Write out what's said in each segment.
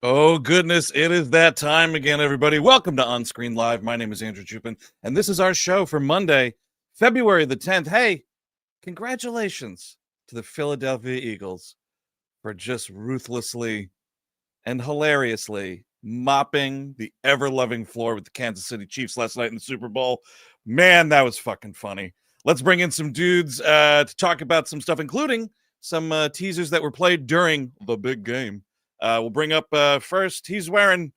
Oh, goodness. It is that time again, everybody. Welcome to On Screen Live. My name is Andrew Chupin, and this is our show for Monday, February the 10th. Hey, congratulations to the Philadelphia Eagles for just ruthlessly and hilariously mopping the ever-loving floor with the Kansas City Chiefs last night in the Super Bowl. Man, that was fucking funny. Let's bring in some dudes to talk about some stuff, including some teasers that were played during the big game. We'll bring up first, he's wearing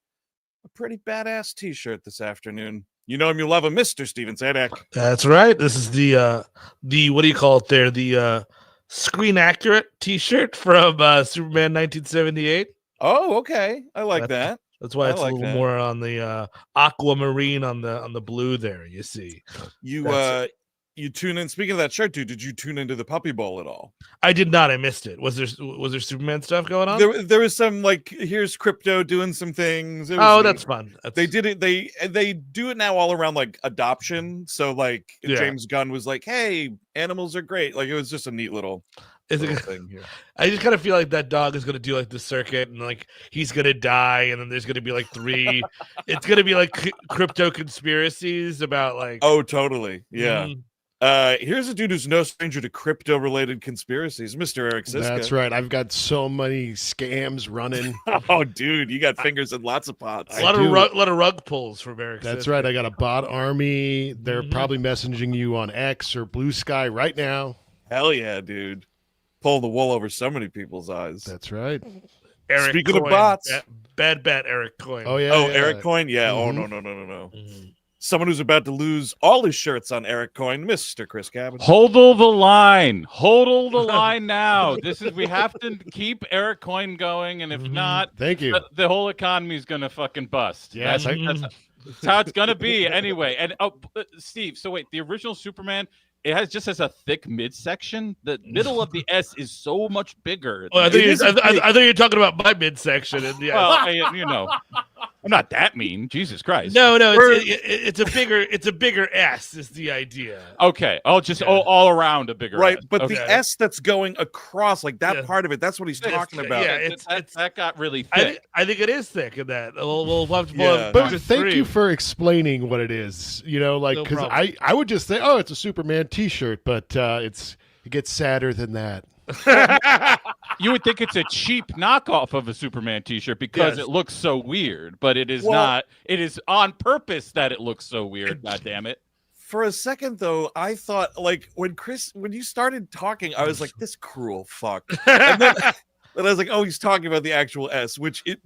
a pretty badass t-shirt this afternoon. You know him, you love him, Mr. Steven Sadek. That's right. This is the what do you call it there? The screen accurate t-shirt from Superman 1978. Oh, okay. I like that. That's why it's like a little that. more on the aquamarine on the blue there, you see. You tune in. Speaking of that shirt, dude, did you tune into the Puppy Bowl at all? I did not. I missed it. Was there Superman stuff going on? There was some, like, here's Crypto doing some things. That's fun. They did it. They do it now all around, like, adoption. So, like, James Gunn was like, "Hey, animals are great." Like, it was just a neat little thing here. I just kind of feel like that dog is going to do like the circuit, and like he's going to die, and then there's going to be like three. It's going to be like crypto conspiracies about like. Oh, totally. Yeah. Here's a dude who's no stranger to crypto-related conspiracies, Mr. Eric Siska. That's right. I've got so many scams running. Oh, dude, you got fingers in lots of pots. A lot of rug pulls from Eric. That's right. I got a bot army. They're probably messaging you on X or Blue Sky right now. Hell yeah, dude. Pull the wool over so many people's eyes. That's right. Eric Speaking Coin. of bots. Bad bet, Eric Coin. Oh, yeah. Oh, yeah. Eric Coin? Yeah. Oh, no. Mm-hmm. Someone who's about to lose all his shirts on Eric Coin, Mr. Chris Cabin. Hodl the line. Hodl the line now. We have to keep Eric Coin going, and if not, thank you. The whole economy is gonna fucking bust. Yes, that's how it's gonna be anyway. And Steve, so wait, the original Superman, it has a thick midsection. The middle of the S is so much bigger. Well, I thought you're talking about my midsection. Well, I'm not that mean. Jesus Christ. No, it's a bigger S is the idea. Okay. All around a bigger right, S. but okay. the S that's going across, like that part of it, that's what he's talking about. Yeah, that got really thick. I think it is thick in that. We'll have to But thank you for explaining what it is. You know, like, because I would just say, oh, it's a Superman t-shirt, but it gets sadder than that. You would think it's a cheap knockoff of a Superman t-shirt because it looks so weird, but it is not. It is on purpose that it looks so weird. God damn it. For a second, though, I thought, like, when you started talking, I was like, this cruel fuck. And then I was like, oh, he's talking about the actual S, which it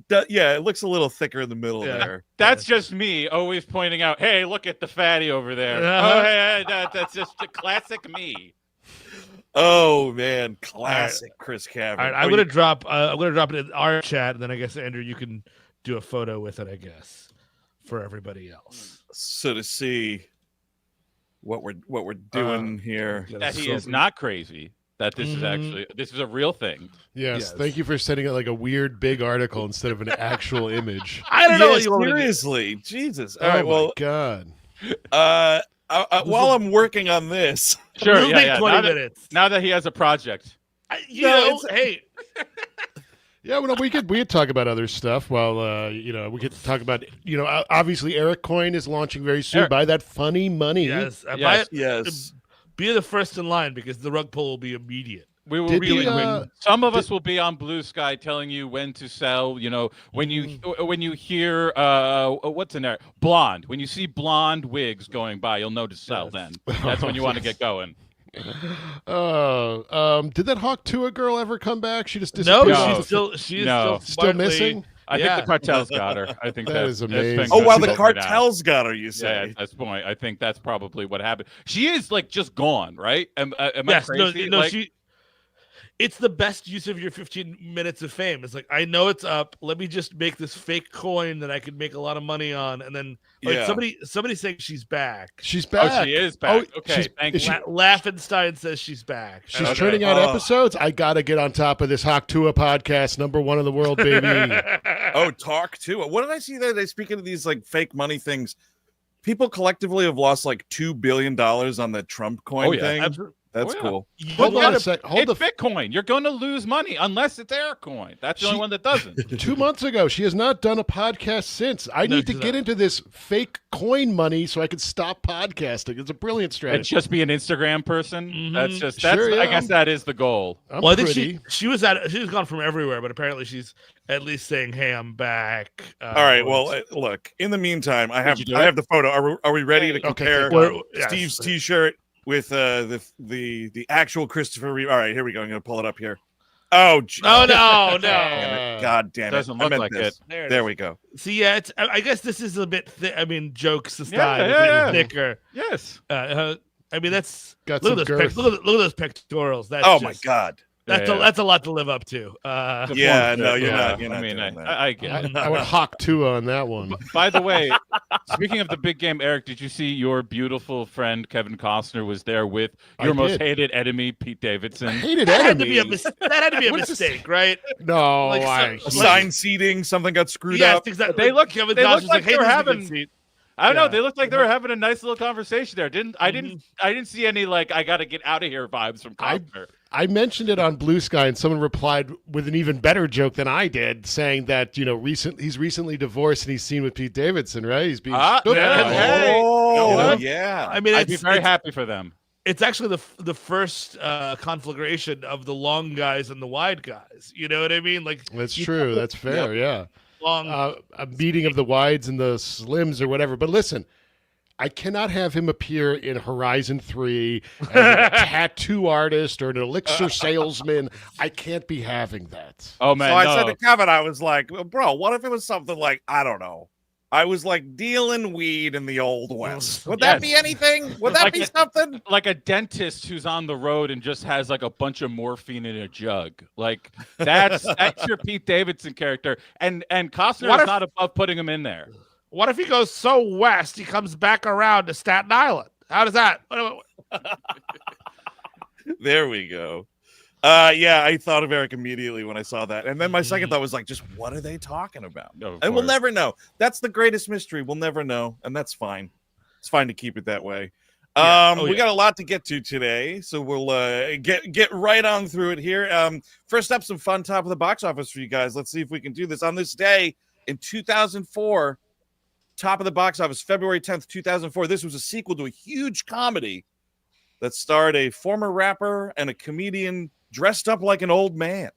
looks a little thicker in the middle there. That's just me always pointing out, hey, look at the fatty over there. Oh, hey, that's just a classic me. Oh man, classic Chris Cabin. All right, I'm gonna drop it in our chat, and then I guess Andrew, you can do a photo with it, I guess, for everybody else. So to see what we're doing here, that he is not crazy. That this is a real thing. Yes, thank you for sending it like a weird big article instead of an actual image. I don't know what you seriously, Jesus. All right, right, well, God. While I'm working on this, sure, 20 minutes. Now that he has a project, hey. Yeah, well, we could talk about other stuff. Well, we could talk about, obviously Eric Coin is launching very soon. Buy that funny money. Yes. Yes. Be the first in line because the rug pull will be immediate. We will some of us will be on Blue Sky telling you when to sell. When you hear what's in there, blonde. When you see blonde wigs going by, you'll know to sell. Then that's when you want to get going. Did that Hawk Tua girl ever come back? She just disappeared. No, she's still missing. I think the cartel's got her. I think that is amazing. Oh wow, the cartel's got her. You say? Yeah, that's the point. I think that's probably what happened. She is like just gone, right? Am I crazy? No, it's the best use of your 15 minutes of fame. It's like, I know it's up. Let me just make this fake coin that I could make a lot of money on. And then somebody saying she's back. She's back. Oh, she is back. Okay. Laffenstein says she's back. She's turning out episodes. I got to get on top of this Hawk Tua podcast. #1 in the world, baby. Talk Tua. What did I see there? They speaking of these like fake money things. People collectively have lost like $2 billion on the Trump coin thing. That's Oh, yeah. cool. Hold on a sec. Hold It's the. Bitcoin. You're going to lose money unless it's Aircoin. That's the only one that doesn't. 2 months ago, she has not done a podcast since. I need to get into this fake coin money so I can stop podcasting. It's a brilliant strategy. And just be an Instagram person. Mhm. That's Sure, yeah. I guess that is the goal. I'm Well, I think pretty. she was gone from everywhere, but apparently she's at least saying, "Hey, I'm back." All right. Well, look. In the meantime, I have you do I it? have the photo. Are we ready to Okay, compare thank God. Yes. Steve's T-shirt with the actual Christopher Reeve? All right, here we go. I'm gonna pull it up here. Oh, no, damn it. God damn it! Doesn't I look meant like this. it. There we go. See, yeah, it's. I guess this is a bit. Jokes aside, Yeah, yeah. thicker. Yes. I mean, that's Got look some at those. girth. Look at those pectorals. That's Oh just, my God. That's a lot to live up to. Yeah, no, you're not. You're I not mean, doing that. I get it. I would hawk Tua on that one. By the way, speaking of the big game, Eric, did you see your beautiful friend Kevin Costner was there with your I most did. hated enemy, Pete Davidson? Hated That had to enemy. be that had to be a What is this? mistake, right? No, Like, Assigned seating, something got screwed Yes, up. exactly. They look- Kevin they Josh look is like hey, they were this is a good having- seat. I don't know. Yeah. They looked like they were having a nice little conversation there. I didn't see any like I got to get out of here vibes from Costner. I mentioned it on Blue Sky, and someone replied with an even better joke than I did, saying that he's recently divorced and he's seen with Pete Davidson, right? He's being Ah, stood yeah, by. hey. Oh, You know? yeah. I mean, I'd be it's very happy for them. it's actually the first conflagration of the long guys and the wide guys. You know what I mean? Like That's true. That's fair. Yeah. long. A meeting of the wides and the slims or whatever. But listen, I cannot have him appear in Horizon 3 as a tattoo artist or an elixir salesman. I can't be having that. Oh man, So I no. said to Kevin, I was like, well, bro, what if it was something like, I don't know. I was like dealing weed in the old west. Would that be anything? Would that Like be it- something? like a dentist who's on the road and just has like a bunch of morphine in a jug. Like that's your Pete Davidson character. And Costner What is if- not above putting him in there. What if he goes so west he comes back around to Staten Island? How does that? There we go. Yeah, I thought of Eric immediately when I saw that. And then my second thought was like, just what are they talking about? Of And we'll course. never know. That's the greatest mystery. We'll never know. And that's fine. It's fine to keep it that way. Yeah. We got a lot to get to today, so we'll get right on through it here. First up, some fun top of the box office for you guys. Let's see if we can do this. On this day in 2004, top of the box office, February 10th, 2004. This was a sequel to a huge comedy that starred a former rapper and a comedian dressed up like an old man.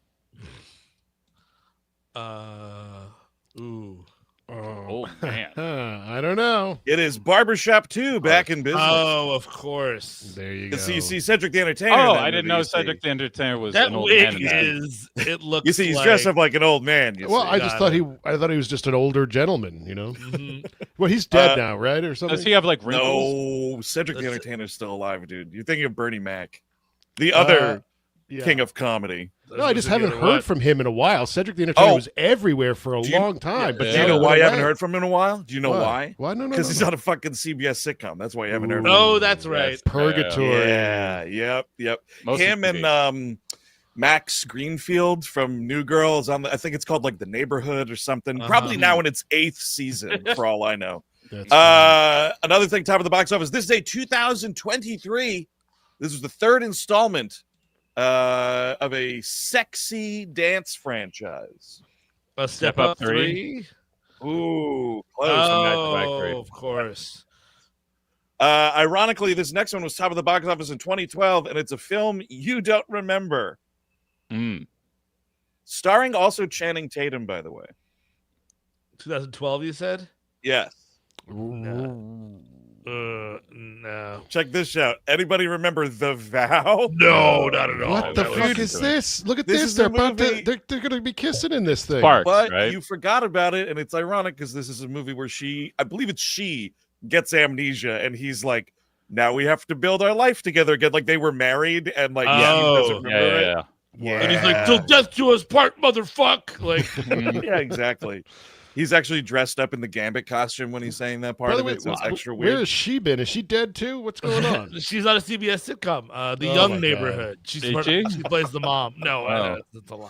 Ooh. Oh man. I don't know. It is Barbershop 2 back in business. Oh, of course. There you go. You see Cedric the Entertainer. Oh, in that I didn't movie, know you see. Cedric the Entertainer was That an old man. wig in that. is. It looks. You see, he's like, dressed up like an old man. You Well, see. I just thought I thought he was just an older gentleman, you know. Mhm. Well, he's dead now, right, or something. Does he have like wrinkles? No, Cedric the That's- Entertainer's still alive, dude. You're thinking of Bernie Mac, the other Yeah. king of comedy. No, I just haven't The other heard one. from him in a while. Cedric the Entertainer Oh. was everywhere for a Do you- long time. But Do you now know he why went you haven't away. heard from him in a while? Do you know why? Why? No, Because he's no. on a fucking CBS sitcom. That's why you haven't heard from him. Oh, that's right. Purgatory. Yeah, yep. Mostly Him TV. and Max Greenfield from New Girl is on. I think it's called like The Neighborhood or something. Probably now in its 8th season, for all I know. That's funny. Another thing, top of the box office. This day, 2023. This was the third installment of a sexy dance franchise. A Step Step Up Up 3. Ooh, close. Oh, of course. Ironically, this next one was top of the box office in 2012, and it's a film you don't remember. Mm. Starring also Channing Tatum, by the way. 2012, you said? Yes. No. Check this out. Anybody remember The Vow? No, not at all. What the That fuck was- is this? Look at This this. is They're a about to. movie- They're going to be kissing in this thing. Sparks, But right? you forgot about it, and it's ironic because this is a movie where I believe it's she, gets amnesia, and he's like, now we have to build our life together again. Like they were married, and like, yeah, he doesn't Oh, remember it. Yeah. And he's like, till death do us part, motherfuck. Like, Yeah, exactly. He's actually dressed up in the Gambit costume when he's saying that part By the of way, it, so it's extra where weird. has she been? Is she dead too? What's going on? she's on a CBS sitcom, The Oh my Young God. Neighborhood. She's Is she? she plays the mom. No, Oh. that's a lie.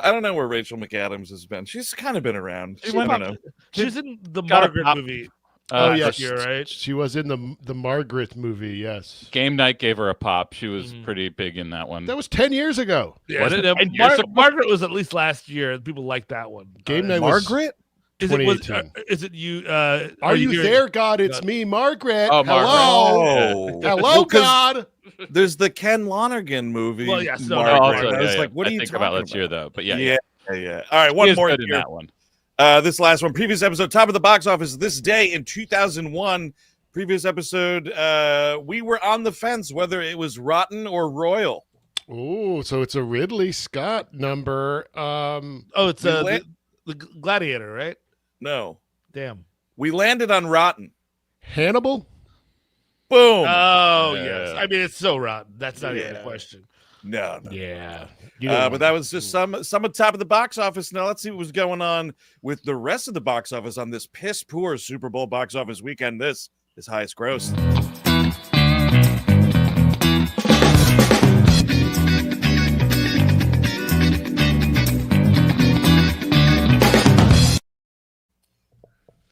I don't know where Rachel McAdams has been. She's kind of been around. She I went don't up know. She was in the Got a Margaret pop- movie. Last year, right? She was in the Margaret movie. Yes. Game Night gave her a pop. She was pretty big in that one. That was 10 years ago. Yeah, Was it 10 years ago? Margaret was at least last year. People like that one. Game Night was Margaret? Is it 2018. is it you? Are you there, God? It's me, Margaret. Oh, Hello. Oh. Hello, Well, 'cause God. There's the Ken Lonergan movie. Well, yes, no, Margaret. Also, I was yeah, like, what I are you think talking about last year though? But yeah. Yeah. All right, He one is more good in here. that one. This last one, previous episode, top of the box office this day in 2001. Previous episode, we were on the fence whether it was rotten or royal. Oh, so it's a Ridley Scott number. It's the Gladiator, right? No, Damn. we landed on rotten. Hannibal? Boom. Oh Yeah. yes. I mean, it's so rotten. That's not even a question. No. Yeah. But that was just some at top of the box office. Now let's see what was going on with the rest of the box office on this piss poor Super Bowl box office weekend. This is highest gross.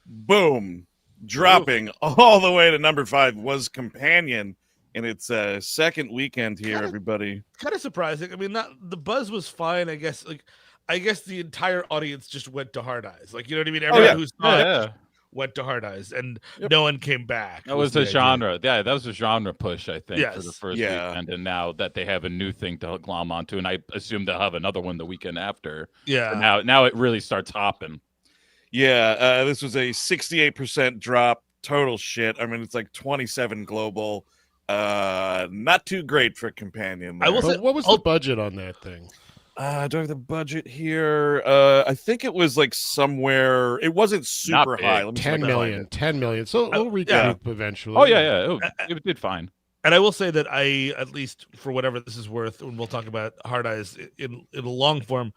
Boom. Dropping all the way to number 5 was Companion in its second weekend here, everybody. Kind of surprising. I mean, not the buzz was fine. I guess the entire audience just went to Hard Eyes. Like, you know what I mean? Everyone who saw it went to Hard Eyes, and no one came back. That was a genre. Yeah, that was a genre push, I think, for the first Yeah. weekend. And now that they have a new thing to glom onto, and I assume they'll have another one the weekend after. Yeah. So now it really starts hopping. Yeah, this was a 68% drop. Total shit. I mean, it's like 27 global. Not too great for Companion. I will say, What was the budget on that thing? do I have the budget here? I think it was like somewhere. It wasn't super big. high. Let me see if I 10 can find million. it. 10 million. So we'll recoup yeah. eventually. Oh, yeah. It did fine. And I will say that I, at least for whatever this is worth, when we'll talk about Hard Eyes in a long form,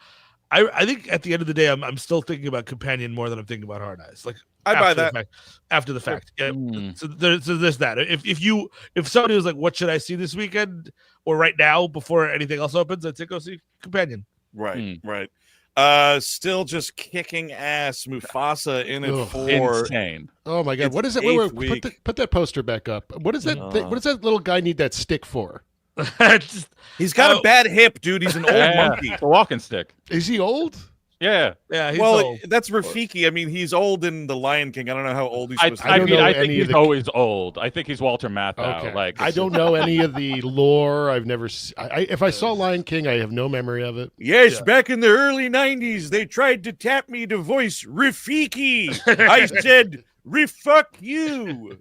I think at the end of the day, I'm still thinking about Companion more than I'm thinking about Hard Eyes. Like, I buy that. After the fact. Yeah. So there's that. If somebody was like, what should I see this weekend or right now before anything else opens, I'd say go see Companion. Right. Still just kicking ass. Mufasa in it for insane. Oh my God! It's What is it? eighth Put that poster back up. What is that? What does that little guy need that stick for? He's got a bad hip, dude. He's an old monkey. It's a walking stick. Is he old? Yeah. Yeah. He's Well, old. that's Rafiki. I mean, he's old in The Lion King. I don't know how old he's supposed to be. I don't know I think any of he's the- always old. I think he's Walter Matthau. Okay. Like, I don't know any of the lore. I've never. If I saw Lion King, I have no memory of it. Yes, back in the early 90s, they tried to tap me to voice Rafiki. I said, refuck you.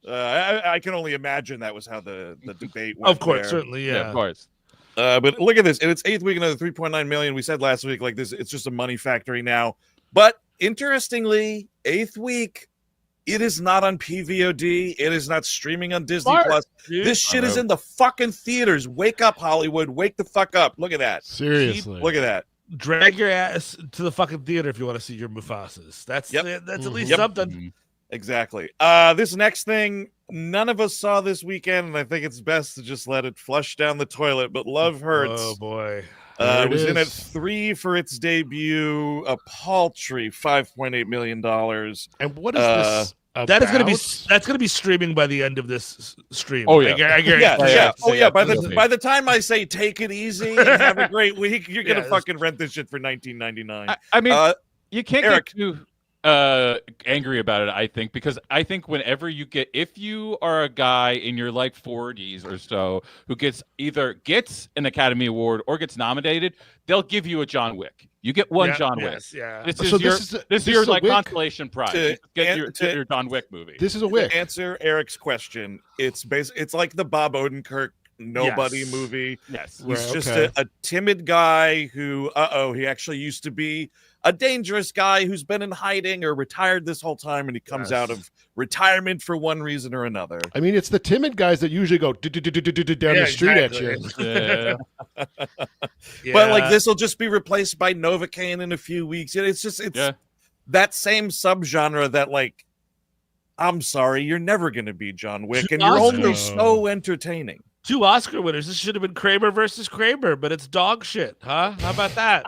I can only imagine that was how the debate went. Of course, there. certainly, yeah, of course. But look at this. In its 8th week, another 3.9 million. We said last week, like this, it's just a money factory now. But interestingly, 8th week, it is not on PVOD. It is not streaming on Disney Plus. This shit is in the fucking theaters. Wake up, Hollywood. Wake the fuck up. Look at that. Seriously. Look at that. Drag your ass to the fucking theater if you want to see your Mufasas. That's at least something. Exactly. This next thing, none of us saw this weekend, and I think it's best to just let it flush down the toilet. But Love Hurts. Oh boy. It was in at 3 for its debut, a paltry $5.8 million. And what is this? That's gonna be streaming by the end of this stream. Oh, yeah. I guarantee. Yeah. Oh yeah. absolutely. By the time I say take it easy and have a great week, you're gonna fucking rent this shit for $19.99. I mean, you can't Eric. get too angry about it, I think, because I think whenever if you are a guy in your like 40s or so who either gets an Academy Award or gets nominated, they'll give you a John Wick. You get one John Wick. Yeah. This is your like consolation prize. To Get your John Wick movie. This is a Wick. To answer Eric's question, it's like the Bob Odenkirk Nobody movie. Yes. He's just a timid guy who, he actually used to be a dangerous guy who's been in hiding or retired this whole time, and he comes out of retirement for one reason or another. I mean, it's the timid guys that usually go down the street at you. But like this will just be replaced by Novocaine in a few weeks. It's that same subgenre that I'm sorry, you're never going to be John Wick, and you're only so entertaining. 2 Oscar winners. This should have been Kramer versus Kramer, but it's dog shit, huh? How about that?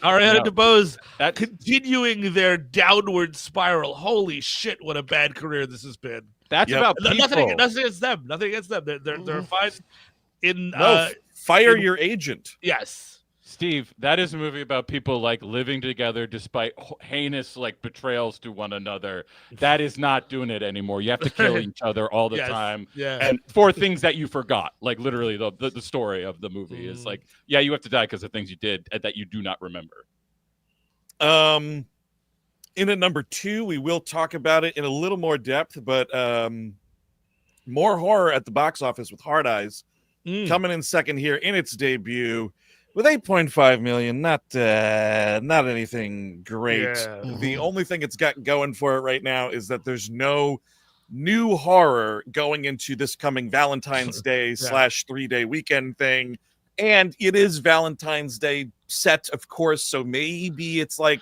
Ariana DeBose continuing their downward spiral. Holy shit, what a bad career this has been. That's about people. Nothing against them. Nothing against them. They're fine. Fire your agent. Yes. Steve, that is a movie about people like living together despite heinous like betrayals to one another. That is not doing it anymore. You have to kill each other all the time. Yeah. And for things that you forgot. Like literally the story of the movie is like, yeah, you have to die because of things you did that you do not remember. In at number 2, we will talk about it in a little more depth, but more horror at the box office with Hard Eyes coming in second here in its debut. With 8.5 million, not anything great. Yeah. The only thing it's got going for it right now is that there's no new horror going into this coming Valentine's Day / 3-day weekend thing. And it is Valentine's Day set, of course, so maybe it's like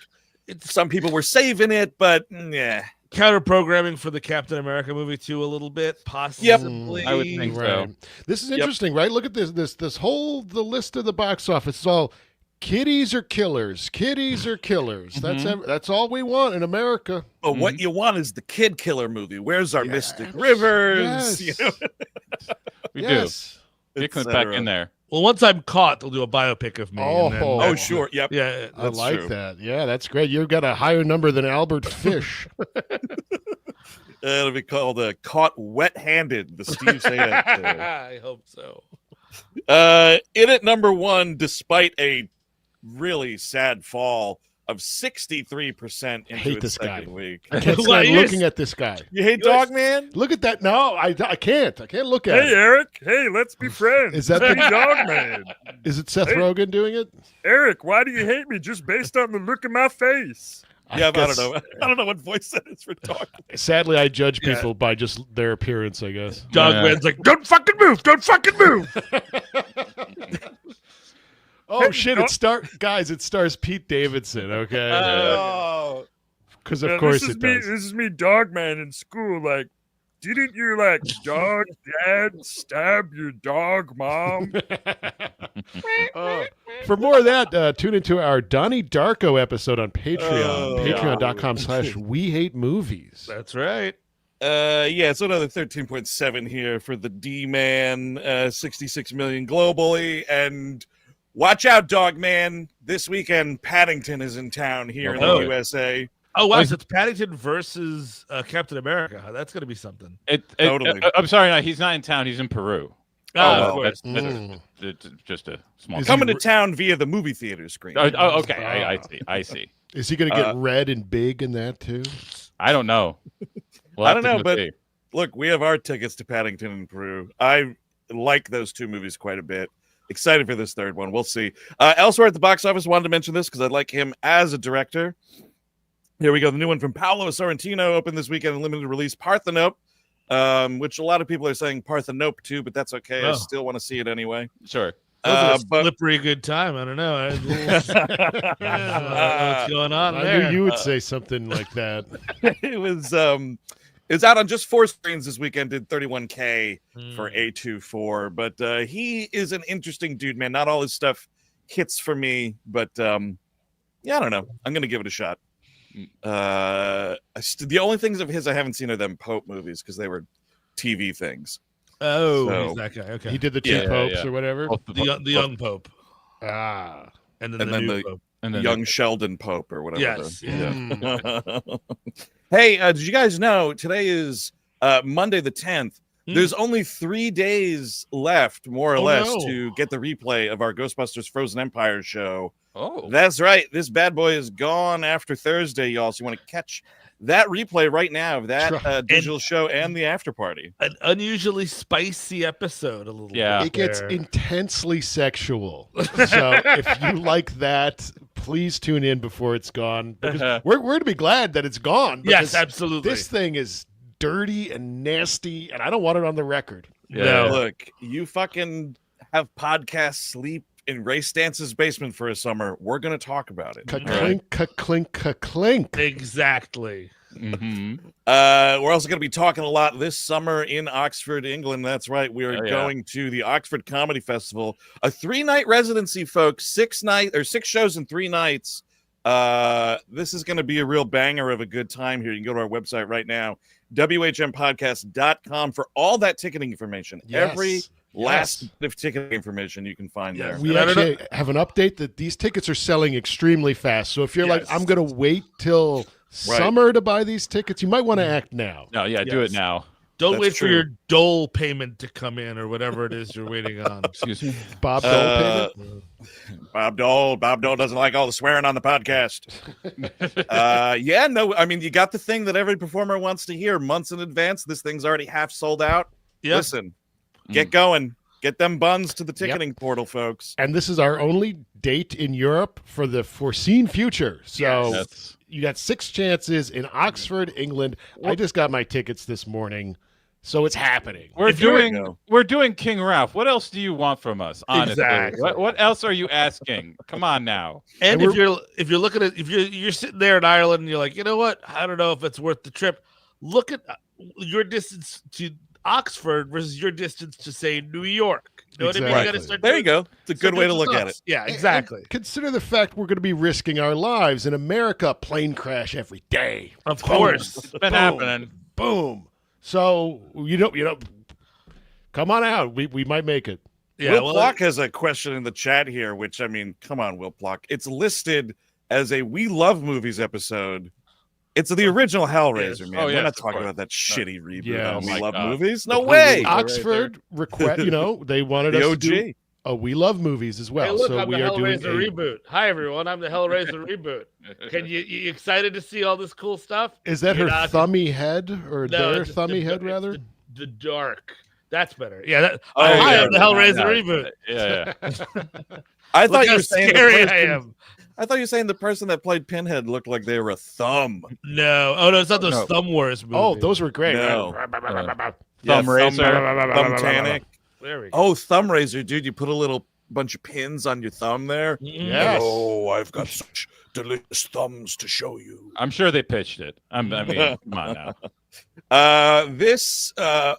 some people were saving it, but yeah. Counter programming for the Captain America movie too, a little bit, possibly. I would think so. This is interesting, right? Look at this whole the list of the box office. It's all kiddies or killers. Kiddies or killers. That's all we want in America. But what you want is the kid killer movie. Where's our Mystic Rivers? Yes. You know? We do. Get Clint back in there. Well, once I'm caught, they'll do a biopic of me. Oh, sure. Yep. Yeah, I like that. Yeah, that's great. You've got a higher number than Albert Fish. It'll be called Caught Wet-Handed, the Steve Sadak. I hope so. In at number 1, despite a really sad fall of 63% into its second week. I can't stand looking at this guy. You hate Dogman? Look at that. No, I can't. I can't look at it. Hey, Eric. Hey, let's be friends. Is that hey, the Dogman? Is it Seth Rogen doing it? Eric, why do you hate me just based on the look in my face? Yeah, I don't know. I don't know what voice that is for Dogman. Sadly, I judge people by just their appearance, I guess. Dogman's like, don't fucking move. Don't fucking move. Oh shit! It stars Pete Davidson. Okay, because of course it does. This is me, Dogman, in school. Like, didn't your dog dad stab your dog mom? For more of that, tune into our Donnie Darko episode on Patreon. Patreon.com/WeHateMovies. That's right. It's another 13.7 here for the D-Man, 66 million globally, and watch out, Dogman. This weekend, Paddington is in town here in the USA. Oh, wow. So it's Paddington versus Captain America. That's going to be something. Totally. I'm sorry, no, he's not in town. He's in Peru. That's just a small. Coming to town via the movie theater screen. Okay. I see. Is he going to get red and big in that too? I don't know. I don't know, but look, we have our tickets to Paddington in Peru. I like those 2 movies quite a bit. Excited for this third one. We'll see. Elsewhere at the box office, wanted to mention this because I like him as a director. Here we go. The new one from Paolo Sorrentino opened this weekend in limited release, Parthenope, which a lot of people are saying Parthenope too, but that's okay. I still want to see it anyway. Sure. But slippery good time. I don't know. What's going on there? I knew you would say something like that. It was out on just 4 screens this weekend. Did $31K for A24, but he is an interesting dude, man. Not all his stuff hits for me, but I don't know. I'm gonna give it a shot. The only things of his I haven't seen are them Pope movies because they were TV things. Oh, he's that guy. Okay, he did the 2 popes or whatever. The young Pope. And then the new Pope. And then young Sheldon Pope or whatever. Yes. Hey, did you guys know today is Monday the 10th? There's only 3 days left, more or less, to get the replay of our Ghostbusters Frozen Empire show. Oh, that's right. This bad boy is gone after Thursday, y'all. So you want to catch that replay right now of that digital show and the after party. An unusually spicy episode, a little bit. It gets intensely sexual. So if you like that, please tune in before it's gone. Because we're to be glad that it's gone. Yes, absolutely. This thing is dirty and nasty, and I don't want it on the record. Yeah. Look, you fucking have podcast sleep in Ray Stance's basement for a summer. We're going to talk about it. Ka-clink, ka-clink, ka-clink. Exactly. We're also going to be talking a lot this summer in Oxford, England. That's right. We are going to the Oxford Comedy Festival, a 3-night residency, folks. 6 shows in 3 nights. This is going to be a real banger of a good time here. You can go to our website right now, whmpodcast.com, for all that ticketing information. Yes. Every last bit of ticketing information you can find there. We actually have an update that these tickets are selling extremely fast. So if you're like, I'm going to wait till summer to buy these tickets, you might want to act now. No, do it now. Don't wait for your Dole payment to come in or whatever it is you're waiting on. Excuse me. Bob Dole payment? Bob Dole doesn't like all the swearing on the podcast. I mean, you got the thing that every performer wants to hear months in advance. This thing's already half sold out. Yep. Listen, get going. Get them buns to the ticketing portal, folks. And this is our only date in Europe for the foreseen future. So you got 6 chances in Oxford, England. I just got my tickets this morning. So it's happening. We're doing King Ralph. What else do you want from us? Honestly, what else are you asking? Come on now. And if you're looking at you're sitting there in Ireland and you're like, you know what? I don't know if it's worth the trip. Look at your distance to Oxford versus your distance to, say, New York. You know what I mean? You gotta start there you go. It's a good way to look at it. Yeah, exactly. And consider the fact we're going to be risking our lives in America. Plane crash every day. Of course, it's been happening. Boom. So you know, come on out. We might make it. Yeah. Will Plock has a question in the chat here, which, I mean, come on, Will Plock. It's listed as a We Love Movies episode. It's the original Hellraiser, man. We're not talking about that shitty reboot on We Love Movies. No way. Oxford request. They wanted us to do We Love Movies as well. Hey, look, so I'm the Hellraiser reboot. Hi, everyone. I'm the Hellraiser reboot. Can you excited to see all this cool stuff? Is that her thummy head or their thummy head rather? The dark. That's better. Yeah. I am the Hellraiser reboot. Yeah. I thought you were saying scary I am. I thought you were saying the person that played Pinhead looked like they were a thumb. No. Oh, no, it's not those Thumb Wars movies. Oh, those were great. No. Thumb Raiser. Thumbtanic. There we go. Oh, Thumb Raiser, dude. You put a little bunch of pins on your thumb there. Yes. Oh, I've got such delicious thumbs to show you. I'm sure they pitched it. I mean, come on now. This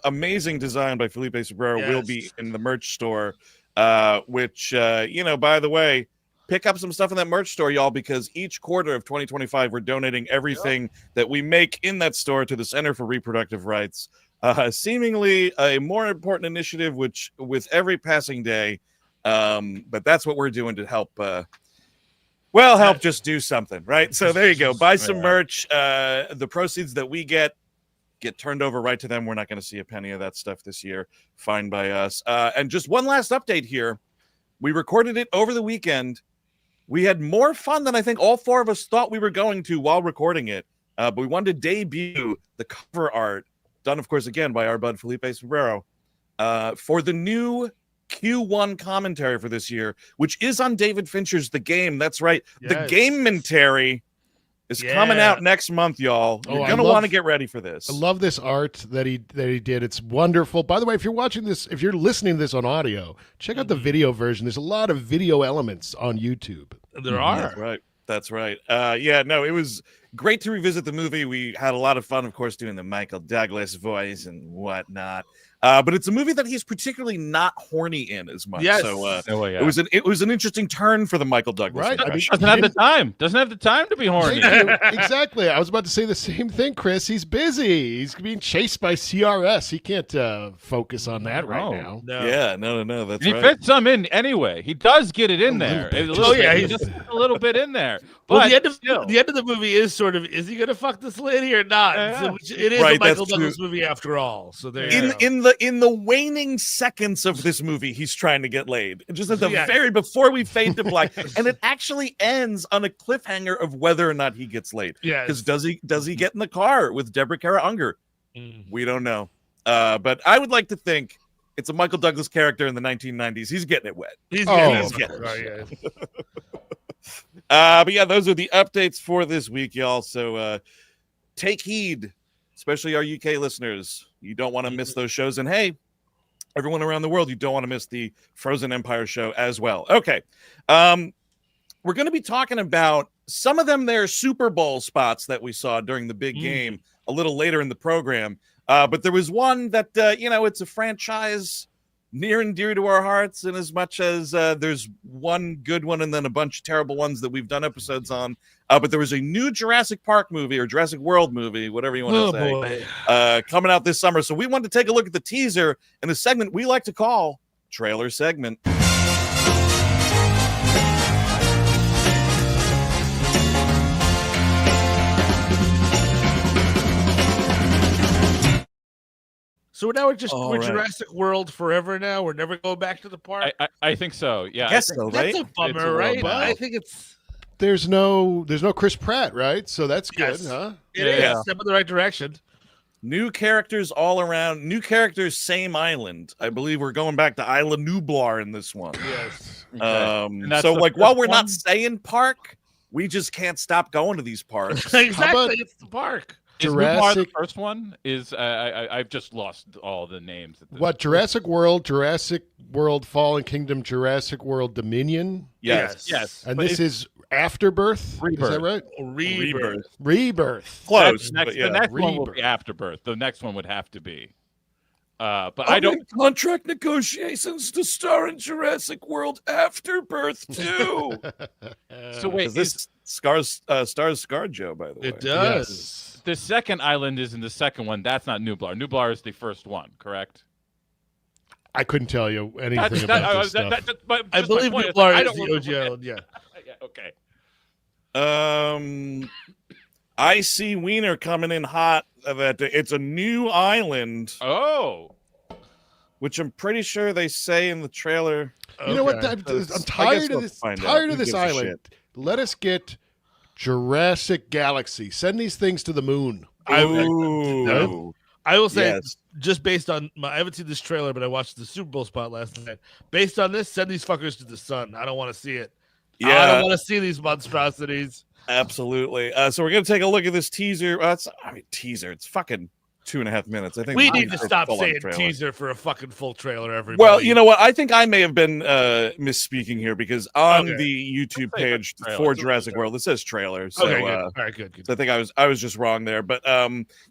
amazing design by Felipe Sobrero will be in the merch store, which, by the way, pick up some stuff in that merch store, y'all, because each quarter of 2025, we're donating everything that we make in that store to the Center for Reproductive Rights. Seemingly a more important initiative, which with every passing day, but that's what we're doing to help. Help just do something, right? So there you go. Buy some merch. The proceeds that we get turned over right to them. We're not going to see a penny of that stuff this year. Fine by us. And just one last update here. We recorded it over the weekend. We had more fun than I think all 4 of us thought we were going to while recording it. But we wanted to debut the cover art, done, of course, again by our bud Felipe Sobrero, for the new Q1 commentary for this year, which is on David Fincher's The Game. That's right. Yes. The Game-mentary is coming out next month, y'all. You're going to want to get ready for this. I love this art that he did. It's wonderful. By the way, if you're watching this, if you're listening to this on audio, check out the video version. There's a lot of video elements on YouTube. There are. That's right. It was great to revisit the movie. We had a lot of fun, of course, doing the Michael Douglas voice and whatnot. But it's a movie that he's particularly not horny in as much. Yes. So it was an interesting turn for the Michael Douglas. Right. Doesn't have the time. Doesn't have the time to be horny. Exactly. I was about to say the same thing, Chris. He's busy. He's being chased by CRS. He can't focus on that right now. No. Yeah. No. That's right. He fits some in anyway. He does get it in there. He's just a little bit in there. But the end of the movie is sort of, is he going to fuck this lady or not? Yeah. So it is a Michael Douglas movie after all. So there in the waning seconds of this movie, he's trying to get laid. Just at the very before we fade to black, and it actually ends on a cliffhanger of whether or not he gets laid. Yeah, because does he get in the car with Deborah Kara Unger? We don't know. But I would like to think it's a Michael Douglas character in the 1990s. He's getting it wet. He's getting it. But yeah, those are the updates for this week, y'all. So take heed, especially our UK listeners. You don't want to miss those shows. And hey, everyone around the world, you don't want to miss the Frozen Empire show as well. Okay. we're going to be talking about some of them, their Super Bowl spots that we saw during the big game a little later in the program. But there was one that, it's a franchise near and dear to our hearts, in as much as there's one good one and then a bunch of terrible ones that we've done episodes on. But there was a new Jurassic Park movie or Jurassic World movie, whatever you want to say, coming out this summer. So we wanted to take a look at the teaser in the segment we like to call Trailer Segment. So we're Jurassic World forever now. We're never going back to the park. I think so. Yeah, Guess so, right? That's a bummer, right? Well, I think it's there's no Chris Pratt, right? So that's good, huh? It is step in the right direction. New characters all around. New characters, same island. I believe we're going back to Isla Nublar in this one. Yes. So while we're not saying park, we just can't stop going to these parks. Exactly, it's the park. Is Nublar the first one? I've just lost all the names. Jurassic World, Jurassic World Fallen Kingdom, Jurassic World Dominion? Yes. And this is Afterbirth? Rebirth. Is that right? Rebirth. Close. The next one will be Afterbirth. The next one would have to be. But I don't. Contract negotiations to star in Jurassic World Afterbirth too. So wait, this stars ScarJo, by the way. It does. Yes. The second island is in the second one. That's not Nublar. Nublar is the first one, correct? I couldn't tell you anything about this stuff. I believe Nublar is the OG island, yeah. Okay. I see Wiener coming in hot. That it's a new island. Oh. Which I'm pretty sure they say in the trailer. You know what? I'm tired of this. Tired of this island. Let us get Jurassic Galaxy. Send these things to the moon. I will say, just based on I haven't seen this trailer, but I watched the Super Bowl spot last night. Based on this, send these fuckers to the sun. I don't want to see it. I don't want to see these monstrosities. Absolutely. So we're gonna take a look at this teaser. Teaser. It's fucking 2.5 minutes. I think we need to stop saying teaser for a fucking full trailer. Everybody. Well, you know what? I think I may have been misspeaking here because on the YouTube page for Jurassic World, it says trailer. So, good. All right, good. So I think I was just wrong there. But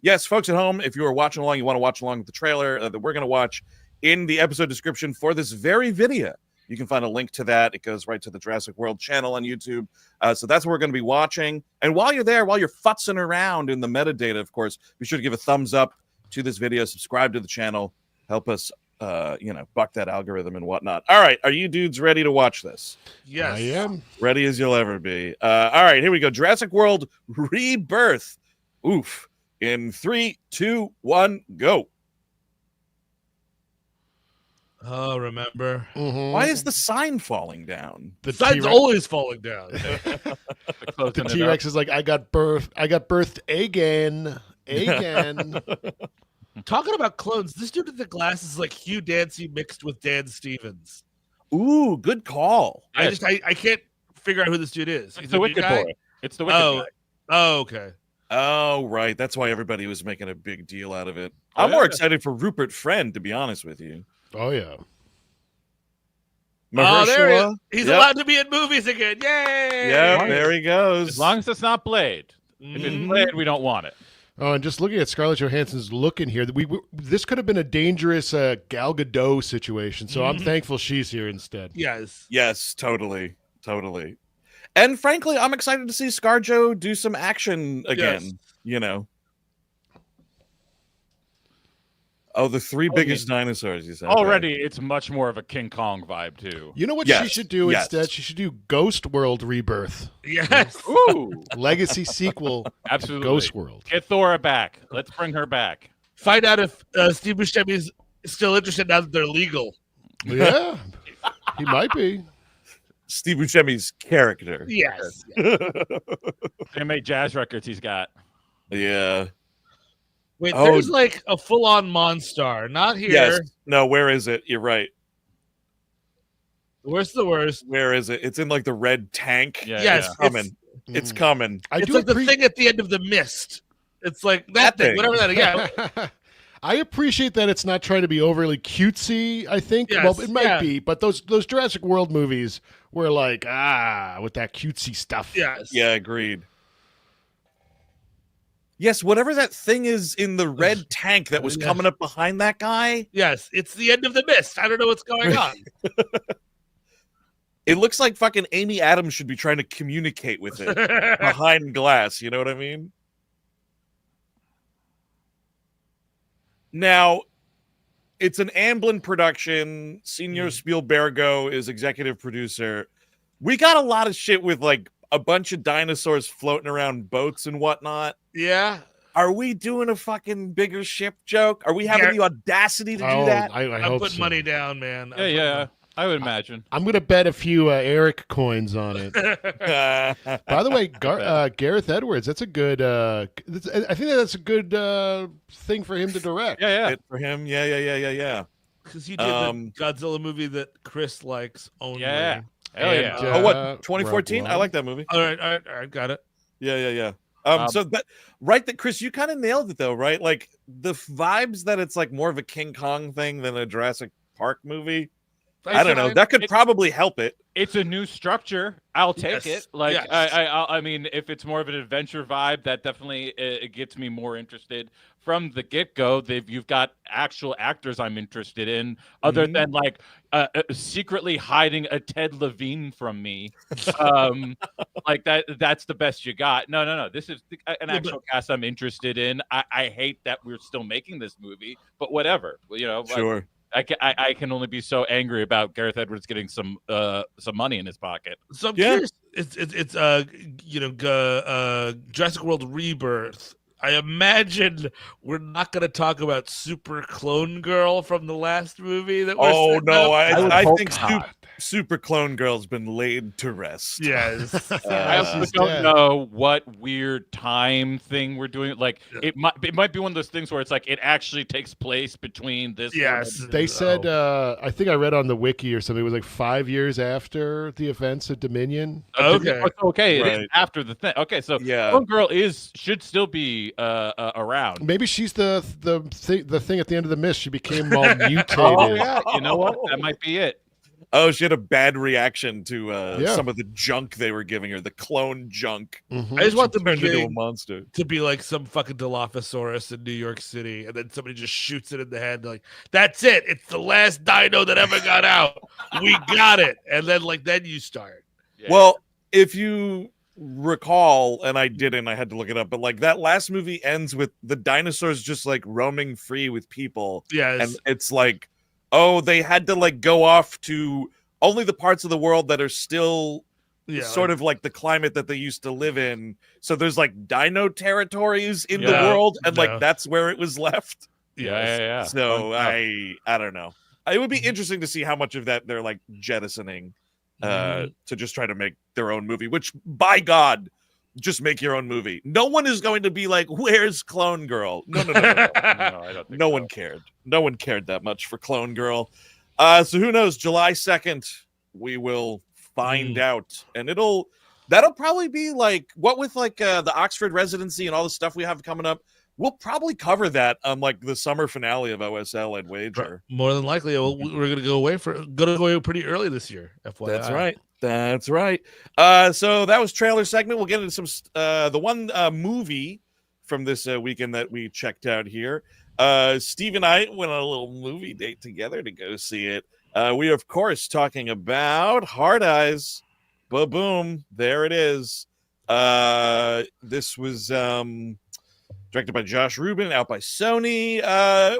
yes, folks at home, if you are watching along, you want to watch along with the trailer that we're going to watch in the episode description for this very video. You can find a link to that. It goes right to the Jurassic World channel on YouTube. So that's what we're going to be watching. And while you're there, while you're futzing around in the metadata, of course, be sure to give a thumbs up to this video, subscribe to the channel, help us, buck that algorithm and whatnot. All right. Are you dudes ready to watch this? Yes. I am. Ready as you'll ever be. All right. Here we go. Jurassic World Rebirth. Oof. In 3, 2, 1, go. Oh, remember? Mm-hmm. Why is the sign falling down? The sign's always falling down. The T-Rex is like, I got birthed again. Talking about clones, this dude with the glasses is like Hugh Dancy mixed with Dan Stevens. Ooh, good call. I can't figure out who this dude is. It's the Wicked Boy. It's the Wicked Boy. Oh, okay. Oh, right. That's why everybody was making a big deal out of it. I'm more excited for Rupert Friend, to be honest with you. Oh, yeah. Mahershala? He's allowed to be in movies again. Yay! Yeah, there he goes. As long as it's not Blade. If it's Blade, we don't want it. Oh, and just looking at Scarlett Johansson's look in here, this could have been a dangerous Gal Gadot situation. So I'm thankful she's here instead. Yes, totally. And frankly, I'm excited to see ScarJo do some action again. Yes. Oh, the three biggest dinosaurs, you said. Already, it's much more of a King Kong vibe, too. You know what she should do instead? She should do Ghost World Rebirth. Yes. Ooh. Legacy sequel. Absolutely. Ghost World. Get Thora back. Let's bring her back. Find out if Steve Buscemi's still interested now that they're legal. Yeah. He might be. Steve Buscemi's character. Yes. They made jazz records he's got. Yeah. Wait, there's like a full-on Monstar. Not here. Yes. No, where is it? You're right. Where's the worst? Where is it? It's in like the red tank. Yes. It's coming. It's coming. It's like the thing at the end of The Mist. It's like that thing. Whatever that is. Yeah. I appreciate that it's not trying to be overly cutesy, I think. Yes, Well, it might yeah. be, but those Jurassic World movies were like, with that cutesy stuff. Yes. Yeah, agreed. Yes, whatever that thing is in the red tank that was coming up behind that guy. Yes, it's the end of the mist. I don't know what's going on. It looks like fucking Amy Adams should be trying to communicate with it behind glass. You know what I mean? Now, it's an Amblin production. Senor Spielbergo is executive producer. We got a lot of shit with like a bunch of dinosaurs floating around boats and whatnot. Yeah. Are we doing a fucking bigger ship joke? Are we having the audacity to do that? I I hope put so. money down, man. Yeah. I would imagine. I'm going to bet a few Eric coins on it. By the way, Gareth Edwards, that's a good. I think that's a good thing for him to direct. Yeah. It for him. Yeah. Because he did the Godzilla movie that Chris likes only. Yeah. Hell yeah. Oh, what? 2014? Rogue I like that movie. All right, got it. Yeah. So that Chris, you kind of nailed it though, right? Like the vibes that it's like more of a King Kong thing than a Jurassic Park movie. I don't know. That could probably help it. It's a new structure. I'll take Yes. it. Like Yes. I mean, if it's more of an adventure vibe, that definitely it gets me more interested from the get go. You've got actual actors I'm interested in, other than like secretly hiding a Ted Levine from me. Like that. That's the best you got. No. This is an actual cast I'm interested in. I hate that we're still making this movie, but whatever. You know. Sure. I can only be so angry about Gareth Edwards getting some money in his pocket. So I'm curious. It's Jurassic World Rebirth. I imagine we're not going to talk about Super Clone Girl from the last movie. I think Super Clone Girl's been laid to rest. Yes. I also don't know what weird time thing we're doing. Like it might be one of those things where it's like it actually takes place between this. Yes. They said, I think I read on the wiki or something, it was like 5 years after the events at Dominion. Okay. Okay. It Right. is after the thing. Okay. So Clone Girl should still be around. Maybe she's the thing at the end of the mist. She became all mutated. Oh, yeah. You know what? That might be it. Oh, she had a bad reaction to some of the junk they were giving her, the clone junk. Mhm. I just want the Turned into a beginning monster. to be like some fucking Dilophosaurus in New York City, and then somebody just shoots it in the head. Like, that's it. It's the last dino that ever got out. We got it. And then you start. Yeah. Well, if you recall, and I didn't, I had to look it up, but like that last movie ends with the dinosaurs just like roaming free with people. Yes. And it's like, oh, they had to like go off to only the parts of the world that are still sort of like the climate that they used to live in. So there's like dino territories in the world, and like that's where it was left. Yeah. So I don't know. It would be interesting to see how much of that they're like jettisoning to just try to make their own movie, which by God, just make your own movie. No one is going to be like, where's Clone Girl? No. No, I don't think No so. one cared. No one cared that much for Clone Girl. So who knows? July 2nd, we will find out. And that'll probably be like, what with like the Oxford residency and all the stuff we have coming up, we'll probably cover that on like the summer finale of OSL, I'd wager. More than likely, we're going to go away pretty early this year. FYI. That's right. So that was trailer segment. We'll get into some the one movie from this weekend that we checked out here. Steve and I went on a little movie date together to go see it. We are, of course, talking about Hard Eyes. Ba-boom. There it is. This was directed by Josh Ruben, out by Sony.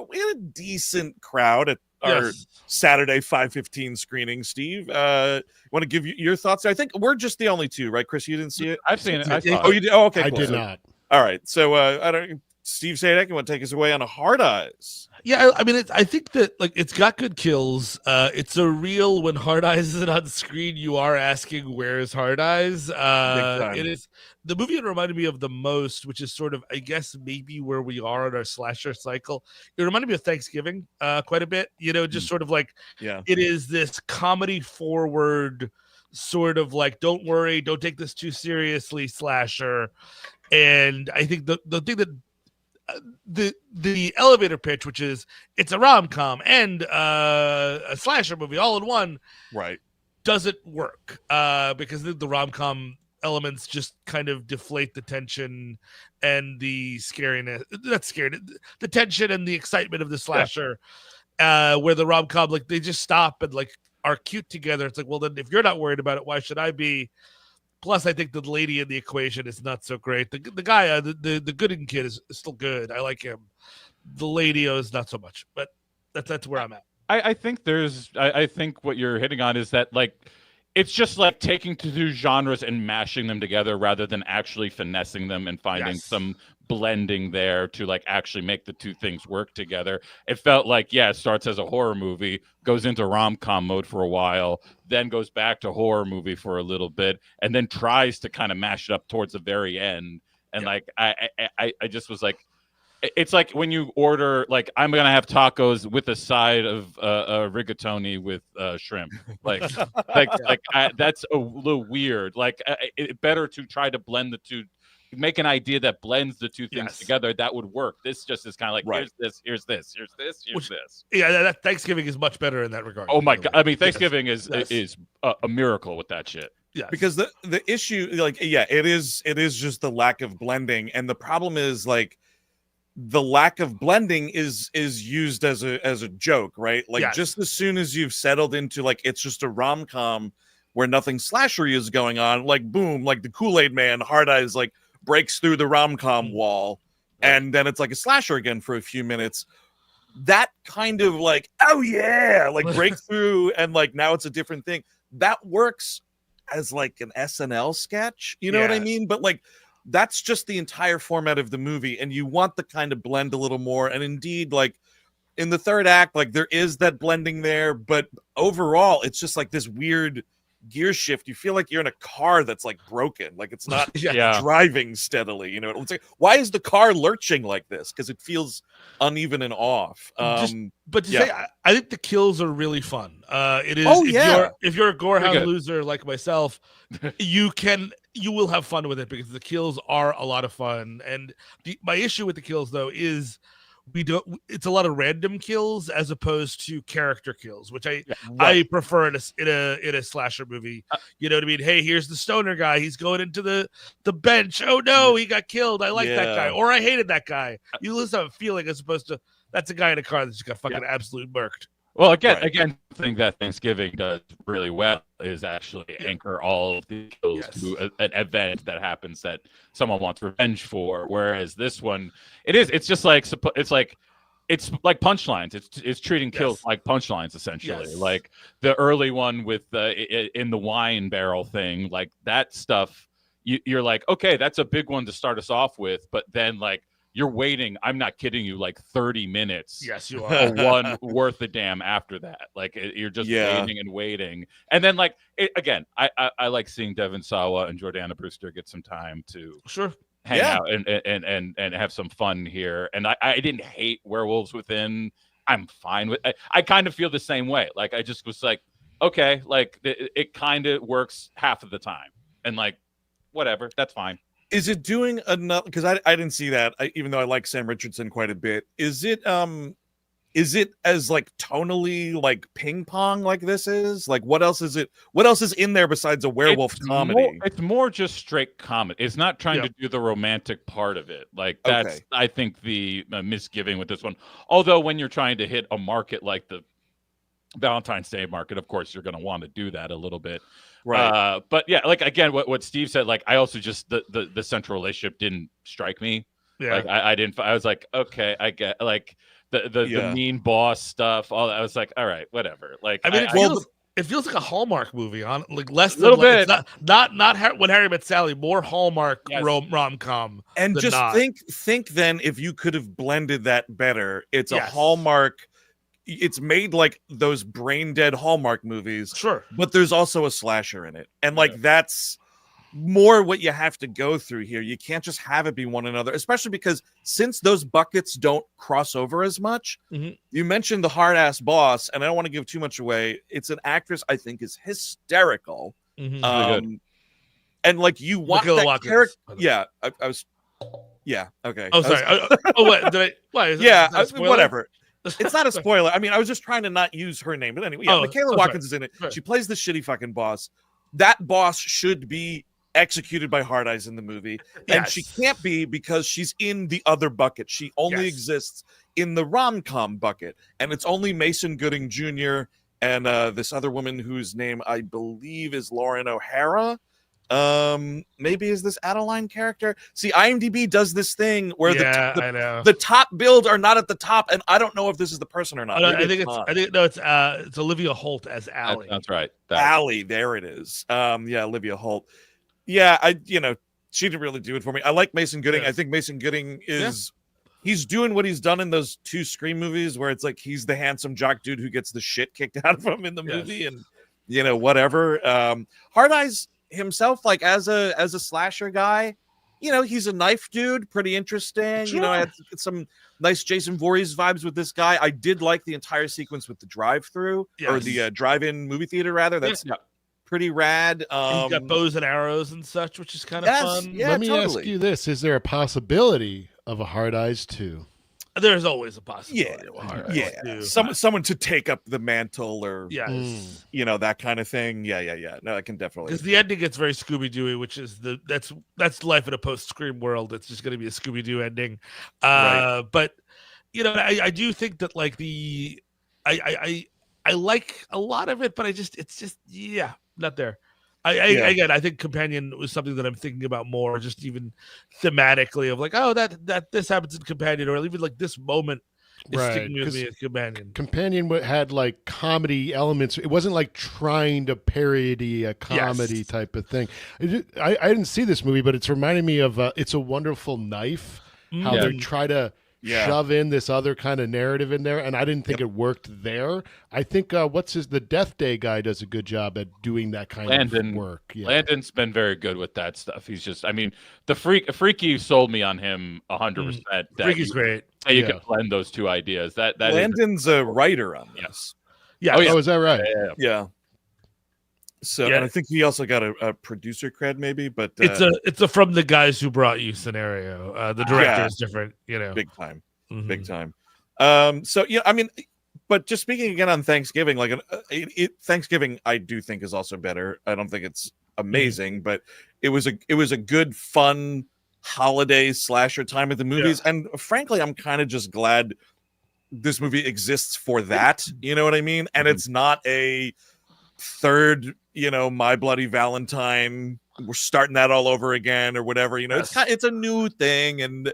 We had a decent crowd at our Saturday 5:15 screening. Steve, want to give you your thoughts? I think we're just the only two, right? Chris, you didn't see it? I've seen it. I saw Oh, it. you did? Oh, okay. I cool. did not. All right. So I don't. Steve Sadek, you want to take us away on a Hard Eyes? Yeah, I mean, I think that like it's got good kills. It's a real when Hard Eyes isn't on screen, you are asking where's Hard Eyes. It is the movie it reminded me of the most, which is sort of I guess maybe where we are in our slasher cycle. It reminded me of Thanksgiving quite a bit. You know, just sort of like it is this comedy forward sort of like don't worry, don't take this too seriously slasher. And I think the thing that the elevator pitch, which is it's a rom-com and a slasher movie all in one, Right. doesn't work because the rom-com elements just kind of deflate the tension and the scariness. Not scared, the tension and the excitement of the slasher. Where the rom-com, like, they just stop and like are cute together. It's like, well, then if you're not worried about it, why should I be? Plus, I think the lady in the equation is not so great. The guy, the Gooden kid is still good. I like him. The lady is not so much, but that's where I'm at. I think I think what you're hitting on is that, like, it's just like taking two genres and mashing them together rather than actually finessing them and finding some blending there to like actually make the two things work together. It felt like, it starts as a horror movie, goes into rom-com mode for a while, then goes back to horror movie for a little bit, and then tries to kind of mash it up towards the very end. And like, I just was like, it's like when you order, like, I'm gonna have tacos with a side of rigatoni with shrimp. Like, that's a little weird. Like, it better to try to blend the two, make an idea that blends the two things together. That would work. This just is kind of like, here's this. Yeah, that Thanksgiving is much better in that regard. Oh my God! I mean, Thanksgiving is a miracle with that shit. Yeah, because the issue, like, it is just the lack of blending, and the problem is like, the lack of blending is used as a joke, right? Like, just as soon as you've settled into like it's just a rom-com where nothing slashery is going on, like, boom, like the Kool-Aid Man, Hard Eyes, like, breaks through the rom-com wall, and then it's like a slasher again for a few minutes. That kind of like, oh yeah, like breakthrough, and like now it's a different thing. That works as like an SNL sketch, you know what I mean? But like, that's just the entire format of the movie, and you want the kind of blend a little more. And indeed, like in the third act, like there is that blending there, but overall it's just like this weird gear shift. You feel like you're in a car that's like broken, like it's not driving steadily, you know. It's like, why is the car lurching like this? Because it feels uneven and off. But to say, I think the kills are really fun. It is. If you're a gorehound loser like myself, you will have fun with it because the kills are a lot of fun. And my issue with the kills though is it's a lot of random kills as opposed to character kills, which I prefer in a slasher movie. You know what I mean? Hey, here's the stoner guy. He's going into the bench. Oh no, he got killed. I like that guy, or I hated that guy. You lose have a feeling as opposed to that's a guy in a car that just got fucking absolute murked. Well, again, the thing that Thanksgiving does really well is actually anchor all of the kills to an event that happens that someone wants revenge for. Whereas this one, it's like punchlines. It's treating kills like punchlines essentially. Like the early one with in the wine barrel thing, like that stuff. You're like, okay, that's a big one to start us off with, but then like, you're waiting, I'm not kidding you, like 30 minutes. Yes, you are. One worth a damn after that. Like, you're just waiting and waiting. And then, like, again, I like seeing Devin Sawa and Jordana Brewster get some time to hang out and have some fun here. And I didn't hate Werewolves Within. I'm fine with it. I kind of feel the same way. Like, I just was like, okay, like, it kind of works half of the time. And, like, whatever, that's fine. Is it doing enough? Because I didn't see that, even though I like Sam Richardson quite a bit. Is it as like tonally like ping pong like this is? Like, what else is it? What else is in there besides a werewolf comedy? It's more just straight comedy. It's not trying to do the romantic part of it. Like, that's I think the misgiving with this one. Although when you're trying to hit a market like the Valentine's Day market, of course you're going to want to do that a little bit. Right. But yeah, like, again, what Steve said, like, I also just the central relationship didn't strike me. Yeah. Like, I didn't. I was like, okay, I get, like, the mean boss stuff. All that. I was like, all right, whatever. Like, I mean, it feels like a Hallmark movie, on like less than a little bit. It's not When Harry Met Sally, more Hallmark rom-com. And just think then if you could have blended that better. It's a Hallmark. It's made like those brain dead Hallmark movies, but there's also a slasher in it, and like that's more what you have to go through here. You can't just have it be one another, especially because since those buckets don't cross over as much. You mentioned the hard ass boss, and I don't want to give too much away. It's an actress I think is hysterical, and like you want that character. Yeah, I was Yeah. Okay. Oh, sorry. What did I? Why? Is that a spoiler? Whatever. It's not a spoiler. I mean, I was just trying to not use her name, but anyway, yeah, Michaela Watkins is in it. Right. She plays the shitty fucking boss. That boss should be executed by Hard Eyes in the movie, and she can't be because she's in the other bucket. She only exists in the rom-com bucket, and it's only Mason Gooding Jr. and this other woman whose name I believe is Lauren O'Hara. Maybe is this Adeline character? See, IMDb does this thing where the top builds are not at the top, and I don't know if this is the person or not. I think it's Olivia Holt as Allie. That's right. Allie, there it is. Yeah, Olivia Holt. Yeah, she didn't really do it for me. I like Mason Gooding. I think Mason Gooding is he's doing what he's done in those 2 Scream movies where it's like he's the handsome jock dude who gets the shit kicked out of him in the movie, and whatever. Hard Eyes himself, like as a slasher guy, he's a knife dude, pretty interesting. Sure. I had some nice Jason Voorhees vibes with this guy. I did like the entire sequence with the drive-through or the drive-in movie theater rather. That's pretty rad. He's got bows and arrows and such, which is kind of fun. Yeah, let me ask you this: is there a possibility of a Hard Eyes 2? There's always a possibility. Someone to take up the mantle or that kind of thing. No, I can definitely, because the ending gets very Scooby-Doo, which is that's life in a post-Scream world. It's just going to be a Scooby-Doo ending. But I do think that like I like a lot of it, but it's just not there. Again, I think Companion was something that I'm thinking about more, just even thematically of like, oh, that this happens in Companion, or even like this moment is sticking with me as Companion. Companion had like comedy elements. It wasn't like trying to parody a comedy type of thing. I didn't see this movie, but it's reminding me of It's a Wonderful Knife, how they try to shove in this other kind of narrative in there, and I didn't think it worked there. I think the Death Day guy does a good job at doing that kind of work. Yeah. Landon's been very good with that stuff. He's just, I mean, the Freaky sold me on him 100%. Freaky's great. You can blend those 2 ideas. That Landon's a writer on this. Yeah. Oh, is that right? Yeah. So and I think he also got a producer cred, maybe, but it's a from the guys who brought you scenario. The director is different, big time, big time. So I mean, but just speaking again on Thanksgiving, like Thanksgiving, I do think is also better. I don't think it's amazing, but it was a good, fun holiday slasher time at the movies, and frankly, I'm kind of just glad this movie exists for that. You know what I mean? And it's not a third, My Bloody Valentine, we're starting that all over again or whatever. It's a new thing, and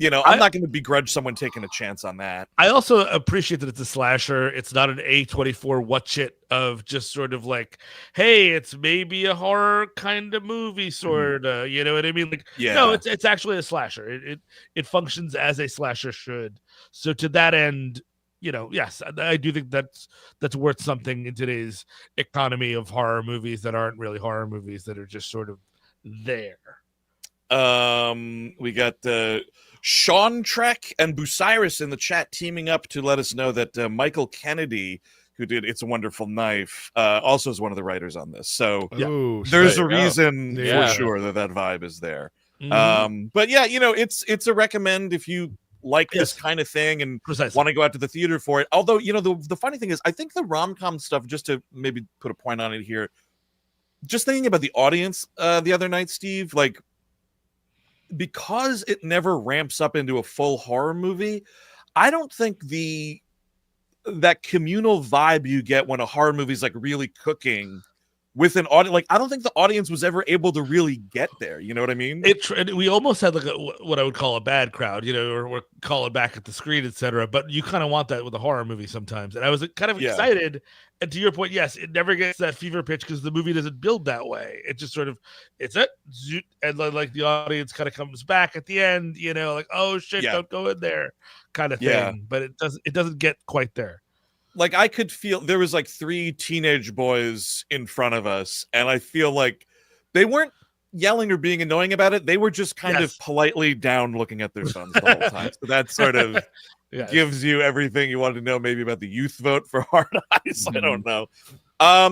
I'm not going to begrudge someone taking a chance on that. I also appreciate that it's a slasher. It's not an A24 watch it of just sort of like, hey, it's maybe a horror kind of movie, sort of. You know what I mean? Like, no, it's actually a slasher. It functions as a slasher should. So to that end, yes, I do think that's worth something in today's economy of horror movies that aren't really horror movies, that are just sort of there. We got Sean Trek and Bucyrus in the chat teaming up to let us know that Michael Kennedy, who did It's a Wonderful Knife, also is one of the writers on this. So there's a reason for sure that vibe is there. But it's a recommend if you like this kind of thing and want to go out to the theater for it. Although, the funny thing is, I think the rom-com stuff, just to maybe put a point on it here, just thinking about the audience the other night, Steve, like, because it never ramps up into a full horror movie, I don't think that communal vibe you get when a horror movie is like really cooking with an audience, like I don't think the audience was ever able to really get there. You know what I mean? We almost had like what I would call a bad crowd, or we're calling back at the screen, etc. But you kind of want that with a horror movie sometimes. And I was kind of excited. And to your point, yes, it never gets that fever pitch because the movie doesn't build that way. It just sort of and like the audience kind of comes back at the end, like, oh shit, don't go in there, kind of thing. But it doesn't get quite there. Like I could feel there was like 3 teenage boys in front of us, and I feel like they weren't yelling or being annoying about it. They were just kind of politely down looking at their phones the whole time. So that sort of gives you everything you wanted to know maybe about the youth vote for Hard Eyes. I don't know.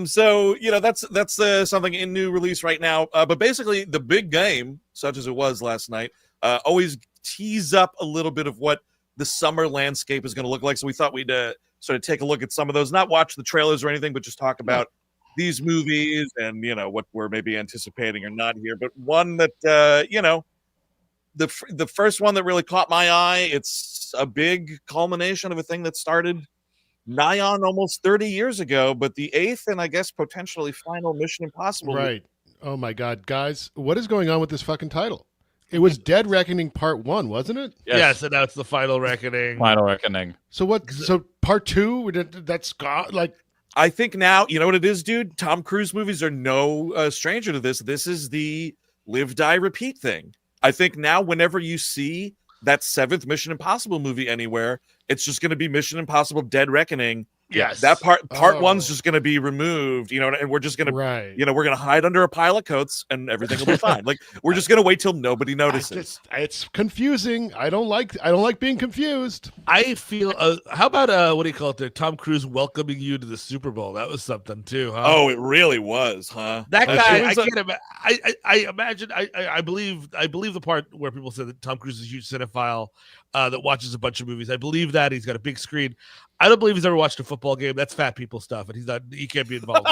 So that's something in new release right now. But basically the big game, such as it was last night, always tease up a little bit of what the summer landscape is going to look like. So we thought we'd sort of take a look at some of those, not watch the trailers or anything, but just talk about these movies and, what we're maybe anticipating or not here. But one that, the first one that really caught my eye, it's a big culmination of a thing that started nigh on almost 30 years ago, but the 8th and I guess potentially final Mission Impossible. Right. Oh my God, guys, what is going on with this fucking title? It was Dead Reckoning Part 1, wasn't it? Yes, and now it's the Final Reckoning. Final Reckoning. So what? So Part 2, that's gone. Like, I think now, you know what it is, dude? Tom Cruise movies are no stranger to this. This is the live, die, repeat thing. I think now whenever you see that 7th Mission Impossible movie anywhere, it's just going to be Mission Impossible Dead Reckoning. Yes. That part one's just going to be removed, and we're just going to, we're going to hide under a pile of coats and everything will be fine. Like, we're just going to wait till nobody notices. It's confusing. I don't like being confused. I feel, how about, what do you call it there? Tom Cruise welcoming you to the Super Bowl. That was something too, huh? Oh, it really was, huh? That guy, I imagine, I believe the part where people say that Tom Cruise is a huge cinephile that watches a bunch of movies. I believe that he's got a big screen. I don't believe he's ever watched a football game. That's fat people stuff, and he can't be involved.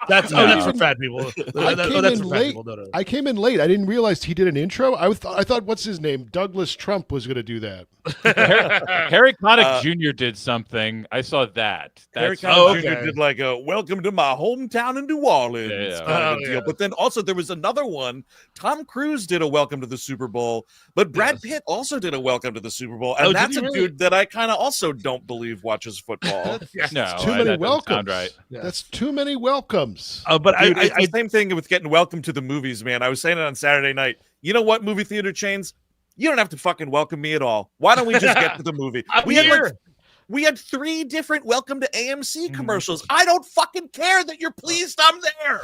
That's for fat people. That's for fat people. No. I came in late. I didn't realize he did an intro. I thought, what's his name? Douglas Trump was going to do that. Harry Connick Jr. did something. I saw that. Harry Connick Jr. did like a "Welcome to my hometown in New Orleans" kind of deal. But then also there was another one. Tom Cruise did a "Welcome to the Super Bowl," but Brad Pitt also did a "Welcome to the Super Bowl," and that's a dude that I kind of also don't believe watches football. No, too many welcomes. Right. Yes. That's too many welcomes. But dude, it's the same thing with getting welcome to the movies, man. I was saying it on Saturday night. You know what, movie theater chains? You don't have to fucking welcome me at all. Why don't we just get to the movie? We had 3 different welcome to AMC commercials. I don't fucking care that you're pleased I'm there.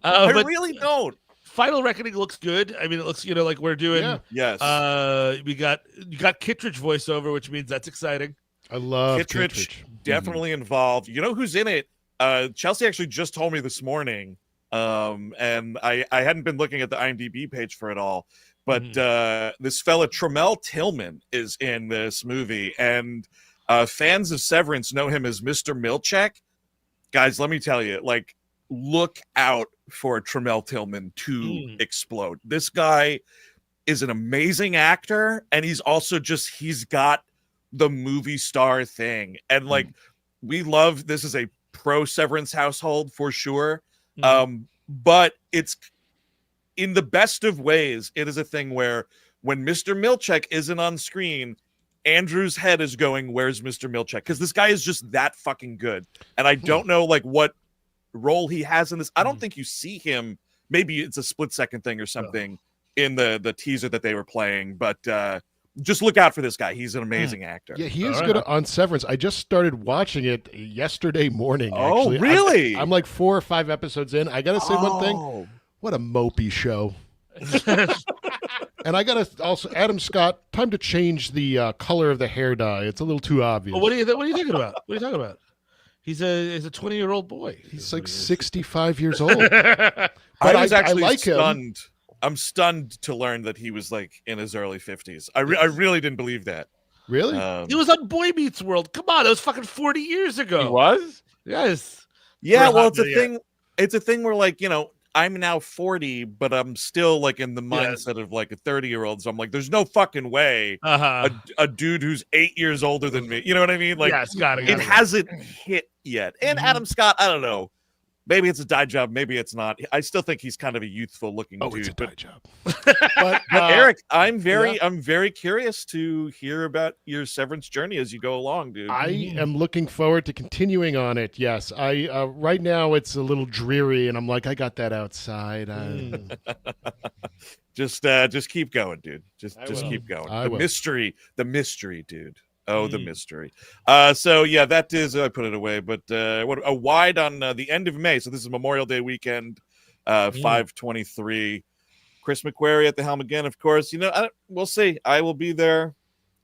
I really don't. Final Reckoning looks good. I mean, it looks, like we're doing. Yeah. Yes. You got Kittredge voiceover, which means that's exciting. I love Kittredge. Definitely involved. You know who's in it? Chelsea actually just told me this morning, and I hadn't been looking at the IMDb page for it all, but this fella Tremel Tillman is in this movie, and fans of Severance know him as Mr. Milchek. Guys, let me tell you, like, look out for Tremel Tillman to explode. This guy is an amazing actor, and he's also he's got the movie star thing. And like, we love, this is a pro Severance household for sure. But it's in the best of ways. It is a thing where when Mr. Milchek isn't on screen, Andrew's head is going, where's Mr. Milchek? Because this guy is just that fucking good. And I don't know like what role he has in this. I don't think you see him. Maybe it's a split-second thing or something in the teaser that they were playing, but just look out for this guy. He's an amazing actor. Yeah, he is good on Severance. I just started watching it yesterday morning. Oh, actually. really? I'm like 4 or 5 episodes in. I gotta say one thing. What a mopey show. And I gotta also, Adam Scott, time to change the color of the hair dye. It's a little too obvious. Well, what are you thinking about? What are you talking about? He's a 20-year-old boy. He's like 65 years old. I was actually like stunned. I'm stunned to learn that he was like in his early 50s. I really didn't believe that. Really? He was on Boy Meets World. Come on, that was fucking 40 years ago. He was? Yes. Yeah, well, it's a thing. It's a thing where, like, I'm now 40, but I'm still like in the mindset of like a 30-year-old. So I'm like, there's no fucking way a dude who's 8 years older than me. You know what I mean? Like, it hasn't hit yet. And Adam Scott, I don't know. Maybe it's a dye job. Maybe it's not. I still think he's kind of a youthful looking dude. It's a dye job. But Eric, I'm very curious to hear about your Severance journey as you go along, dude. I am looking forward to continuing on it. Yes, right now it's a little dreary, and I'm like, I got that outside. Just keep going, dude. Just keep going. The mystery, dude. Oh, the mystery. So yeah, that is, I put it away, but a wide on the end of May. So this is Memorial Day weekend, 5/23. Chris McQuarrie at the helm again, of course. We'll see. I will be there.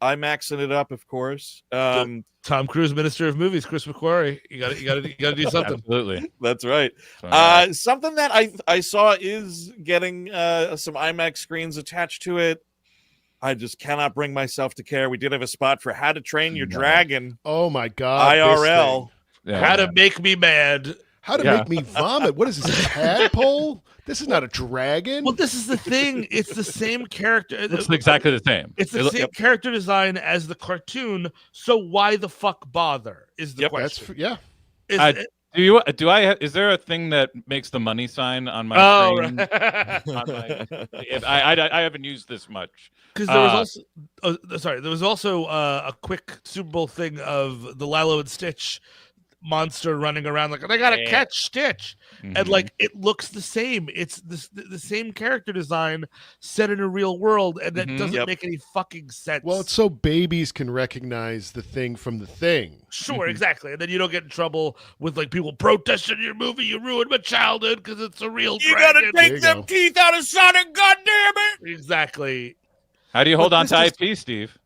IMAXing it up, of course. Tom Cruise, Minister of Movies, Chris McQuarrie. You got to do something. Absolutely. That's right. Something that I saw is getting some IMAX screens attached to it. I just cannot bring myself to care. We did have a spot for How to Train Your Dragon Oh my God. IRL. How to make me mad. How to make me vomit? What is this, a tadpole? This is not a dragon. Well, this is the thing. It's the same character. It's exactly the same. It's the same character design as the cartoon. So why the fuck bother? Is the question. Is there a thing that makes the money sign on my screen? I haven't used this much. Because there was also a quick Super Bowl thing of the Lilo and Stitch monster running around like they gotta catch Stitch, and like it looks the same. It's the same character design set in a real world, and that doesn't make any fucking sense. Well, it's so babies can recognize the thing from the thing. Sure, exactly, and then you don't get in trouble with like people protesting your movie. You ruined my childhood because it's a real. You dragon. gotta take them teeth out of Sonic, goddammit! Exactly. How do you hold on to IP, Steve?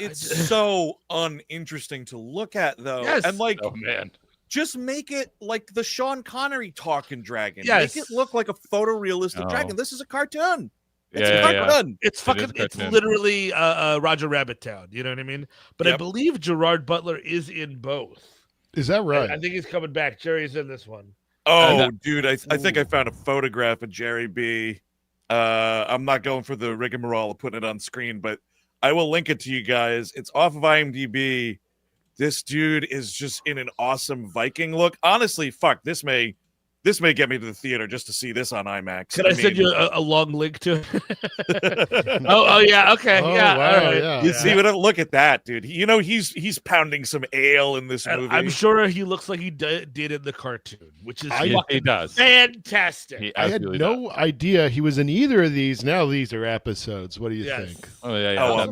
It's so uninteresting to look at, though. Yes. And like, Oh man. just make it like the Sean Connery talking dragon. Yes. Make it look like a photorealistic dragon. This is a cartoon. It's Yeah, a cartoon. It's fucking. It's literally Roger Rabbit Town. You know what I mean? But I believe Gerard Butler is in both. Is that right? I think he's coming back. Jerry's in this one. Oh, dude, I think I found a photograph of Jerry B. I'm not going for the rigmarole of putting it on screen, but I will link it to you guys. It's off of IMDb. This dude is just in an awesome Viking look. Honestly, fuck, this may get me to the theater just to see this on IMAX. Can I send you a long link to it? oh yeah, okay, yeah, wow, all right. yeah. You see what? Look at that, dude. He's pounding some ale in this movie. I'm sure he looks like he did in the cartoon, which is He does. fantastic. I had no idea he was in either of these. Now these are episodes. What do you think? Oh yeah.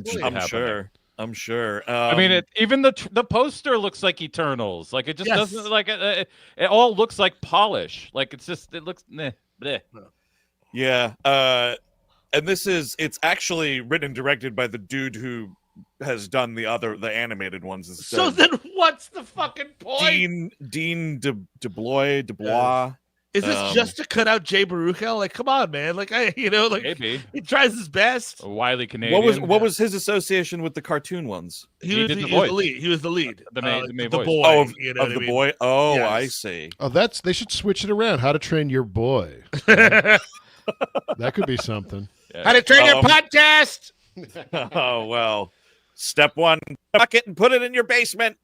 I'm sure. I mean, even the poster looks like Eternals. Like it just doesn't like it all looks like polish. Like it looks bleh. Yeah. And it's actually written and directed by the dude who has done the animated ones. So then, what's the fucking point? Dean DeBlois. Is this just to cut out Jay Baruchel? Like, come on, man! Like, maybe he tries his best. A wily Canadian. What was his association with the cartoon ones? He was the lead. He was the lead. The main the voice. boy. Of the boy. Oh, Yes. I see. Oh, they should switch it around. How to Train Your Boy. That could be something. How to Train Your Podcast. Oh well. Step one: bucket and put it in your basement.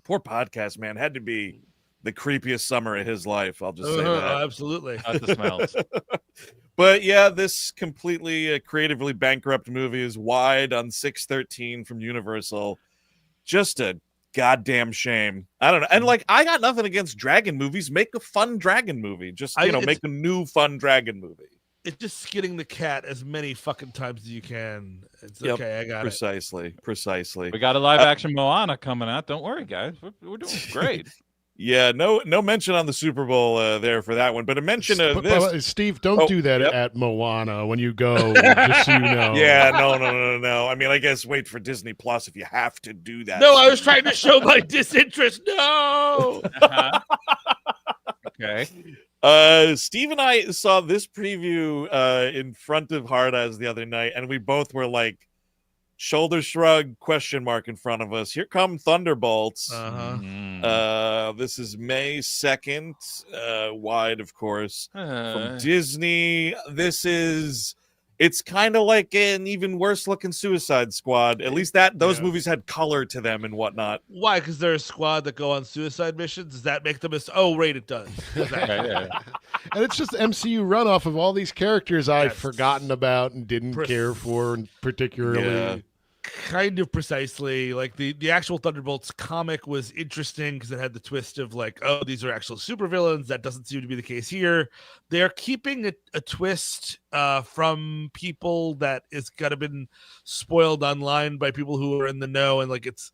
Poor podcast man had to be the creepiest summer of his life. I'll just say that. Absolutely. Not the smells. But yeah, this completely creatively bankrupt movie is wide on 613 from Universal. Just a goddamn shame. I don't know. And like, I got nothing against dragon movies. Make a fun dragon movie. Just, make a new fun dragon movie. It's just skinning the cat as many fucking times as you can. It's okay. I got it. Precisely. We got a live action Moana coming out. Don't worry, guys. We're doing great. Yeah, no mention on the Super Bowl there for that one, but a mention of this. Steve, don't do that at Moana when you go, just so you know. Yeah, no. I mean, I guess wait for Disney Plus if you have to do that. No, I was trying to show my disinterest. No. Okay. Steve and I saw this preview in front of Hard As the other night, and we both were like, shoulder shrug, question mark in front of us. Here come Thunderbolts. This is May 2nd, wide, of course, from Disney. It's kind of like an even worse looking Suicide Squad. At least those movies had color to them and whatnot. Why? Because they're a squad that go on suicide missions? Does that make them it does. And it's just MCU runoff of all these characters I've forgotten about and didn't care for particularly. Yeah. Kind of precisely. Like the actual Thunderbolts comic was interesting because it had the twist of like, oh, these are actual supervillains. That doesn't seem to be the case here. They're keeping a twist from people that is kind of been spoiled online by people who are in the know, and like it's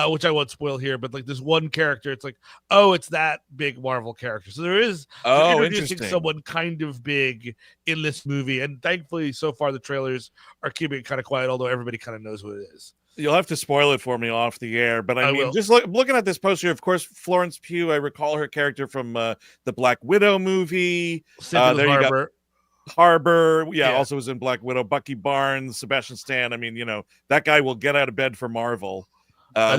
which I won't spoil here, but like there's one character, it's like, oh, it's that big Marvel character. So they're introducing someone kind of big in this movie, and thankfully so far the trailers are keeping it kind of quiet, although everybody kind of knows what it is. You'll have to spoil it for me off the air, but I mean, just looking at this poster, of course, Florence Pugh, I recall her character from the Black Widow movie. There you go. Harbor, Yeah. also was in Black Widow. Bucky Barnes, Sebastian Stan. I mean, that guy will get out of bed for Marvel.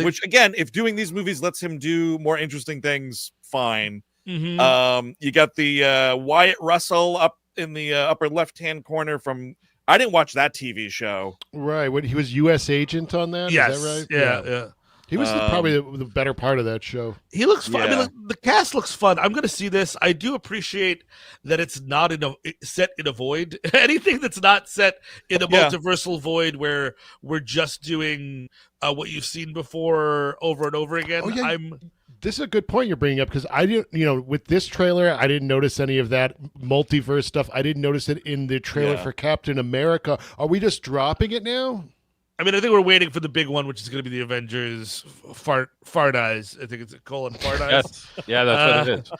Which again, if doing these movies lets him do more interesting things, fine. You got the Wyatt Russell up in the upper left-hand corner from. I didn't watch that TV show. Right. What, he was U.S. agent on that? Yes. Is that right? Yeah. He was probably the better part of that show. He looks fun. Yeah. I mean, the cast looks fun. I'm going to see this. I do appreciate that it's not set in a void. Anything that's not set in a multiversal void where we're just doing what you've seen before over and over again. Oh, yeah. This is a good point you're bringing up, because I didn't, with this trailer, I didn't notice any of that multiverse stuff. I didn't notice it in the trailer for Captain America. Are we just dropping it now? I mean, I think we're waiting for the big one, which is going to be the Avengers Fart Eyes. I think it's Fart Eyes. Yes. Yeah, that's what it is.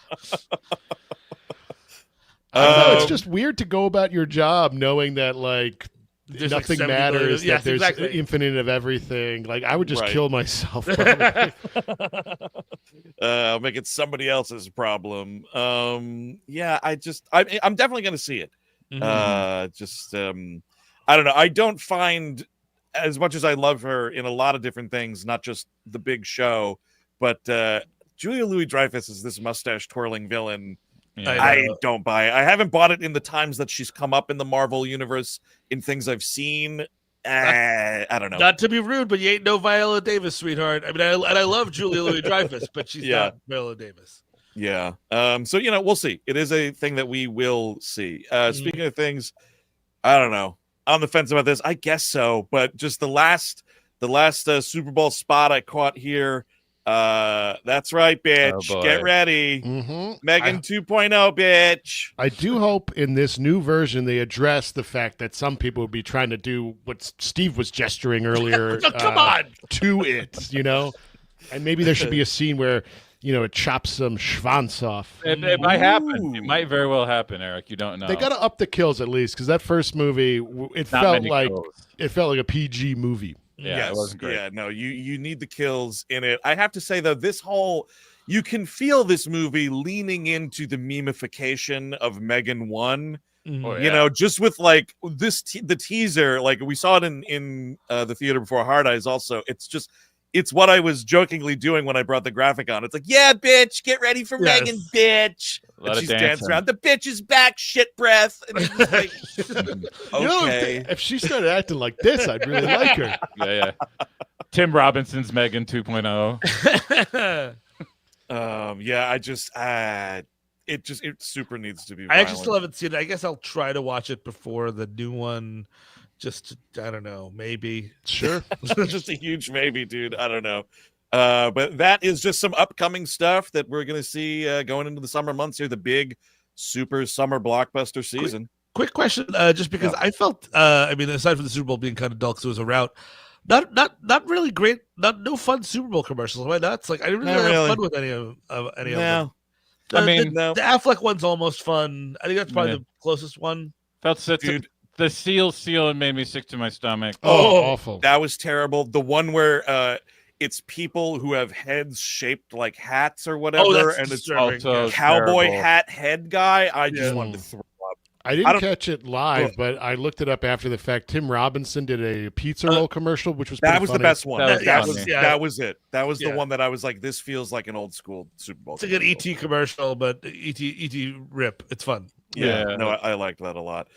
It's just weird to go about your job knowing that, like, There's nothing like 70 matters, billion. that Yes, there's exactly. infinite of everything. Like, I would just Right. kill myself. I'll make it somebody else's problem. I'm definitely going to see it. I don't know. I don't find, as much as I love her in a lot of different things, not just the big show, but Julia Louis-Dreyfus is this mustache twirling villain. Yeah. I don't buy it. I haven't bought it in the times that she's come up in the Marvel universe in things I've seen. I don't know. Not to be rude, but you ain't no Viola Davis, sweetheart. I mean, I love Julia Louis-Dreyfus, but she's not Viola Davis. Yeah. So we'll see. It is a thing that we will see. Speaking of things, I don't know. On the fence about this, I guess so. But just the last Super Bowl spot I caught here. That's right, bitch. Oh, Get ready. Megan 2.0, bitch. I do hope in this new version they address the fact that some people would be trying to do what Steve was gesturing earlier. Come on. To it, and maybe there should be a scene where it chops some schwanz off. It might happen. It might very well happen, Eric. You don't know. They got to up the kills at least, because that first movie, it Not felt many like kills. a PG movie. Yeah, Yes. it wasn't great. Yeah, no, you need the kills in it. I have to say though, you can feel this movie leaning into the memification of Megan 1. Oh, yeah. Just with like the teaser, like we saw it in the theater before Hard Eyes. Also, it's what I was jokingly doing when I brought the graphic on. It's like, yeah, bitch, get ready for Megan, bitch. And she's dancing around. The bitch is back, shit breath. And it's just like, okay. If she started acting like this, I'd really like her. Yeah. Tim Robinson's Megan 2.0. It super needs to be. I actually still haven't seen it. I guess I'll try to watch it before the new one. I don't know, maybe. Sure. Just a huge maybe, dude. I don't know. But that is just some upcoming stuff that we're going to see going into the summer months here, the big super summer blockbuster season. Quick question, just because I felt, aside from the Super Bowl being kind of dull because it was a rout, not really great, no fun Super Bowl commercials. Why not? It's like I didn't really have fun with any of them. The Affleck one's almost fun. I think that's probably the closest one. Felt such the seal made me sick to my stomach. Oh, awful. That was terrible. The one where it's people who have heads shaped like hats or whatever, and it's also cowboy terrible. Hat head guy. I just wanted to throw up. I didn't catch it live, but I looked it up after the fact. Tim Robinson did a pizza roll commercial, which was that was funny. the best one. That was it. That was the Yeah. one that I was like, this feels like an old school Super Bowl. It's like an ET commercial, but ET rip. It's fun. Yeah. No, I liked that a lot.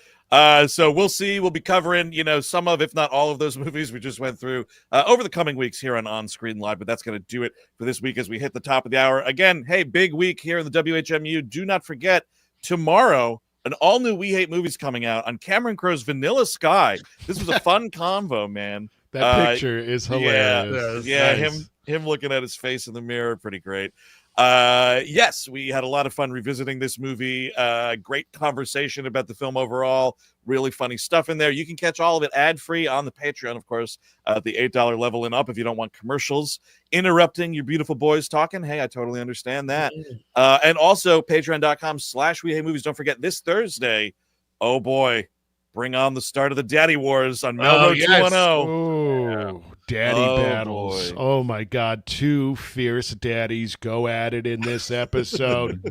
So we'll see. We'll be covering, some of, if not all of those movies we just went through over the coming weeks here on Screen Live. But that's going to do it for this week as we hit the top of the hour. Again, hey, big week here in the WHMU. Do not forget, tomorrow, an all-new We Hate Movies coming out on Cameron Crowe's Vanilla Sky. This was a fun convo, man. That picture is hilarious. Yeah, Nice. him looking at his face in the mirror, pretty great. Yes, we had a lot of fun revisiting this movie. Great conversation about the film overall. Really funny stuff in there. You can catch all of it ad-free on the Patreon, of course, at the $8 level and up if you don't want commercials interrupting your beautiful boys talking. Hey, I totally understand that. And also patreon.com/WeHateMovies. Don't forget this Thursday. Oh boy, bring on the start of the Daddy Wars on Melbo 210. Ooh. Daddy Oh, battles. boy. Oh my God. 2 fierce daddies go at it in this episode.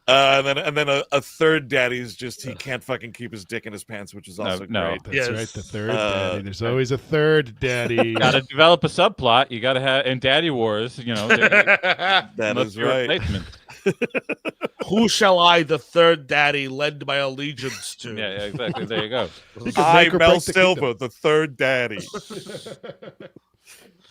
And then a third daddy's just he can't fucking keep his dick in his pants, which is also No. great. That's Yes. right. The third daddy. There's always a third daddy. Got to develop a subplot. You got to have in Daddy Wars. That must is be right. replacement. Who shall I, the third daddy, lend my allegiance to? Yeah, exactly. There you go. You could I, make or Mel break the kingdom. Silva, the third daddy.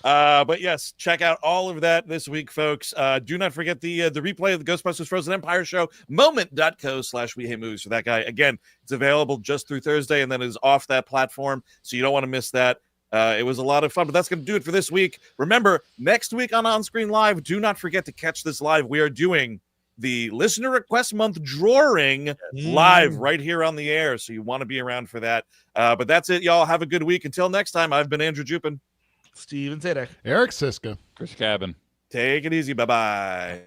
But yes, check out all of that this week, folks. Do not forget the replay of the Ghostbusters Frozen Empire show, moment.co/WeHateMovies for that guy. Again, it's available just through Thursday and then is off that platform, so you don't want to miss that. It was a lot of fun, but that's going to do it for this week. Remember, next week on On-Screen Live, do not forget to catch this live. We are doing the Listener Request Month drawing live right here on the air, so you want to be around for that. But that's it, y'all. Have a good week. Until next time, I've been Andrew Jupin. Steven Zadek. Eric Siska. Chris Cabin. Take it easy. Bye-bye.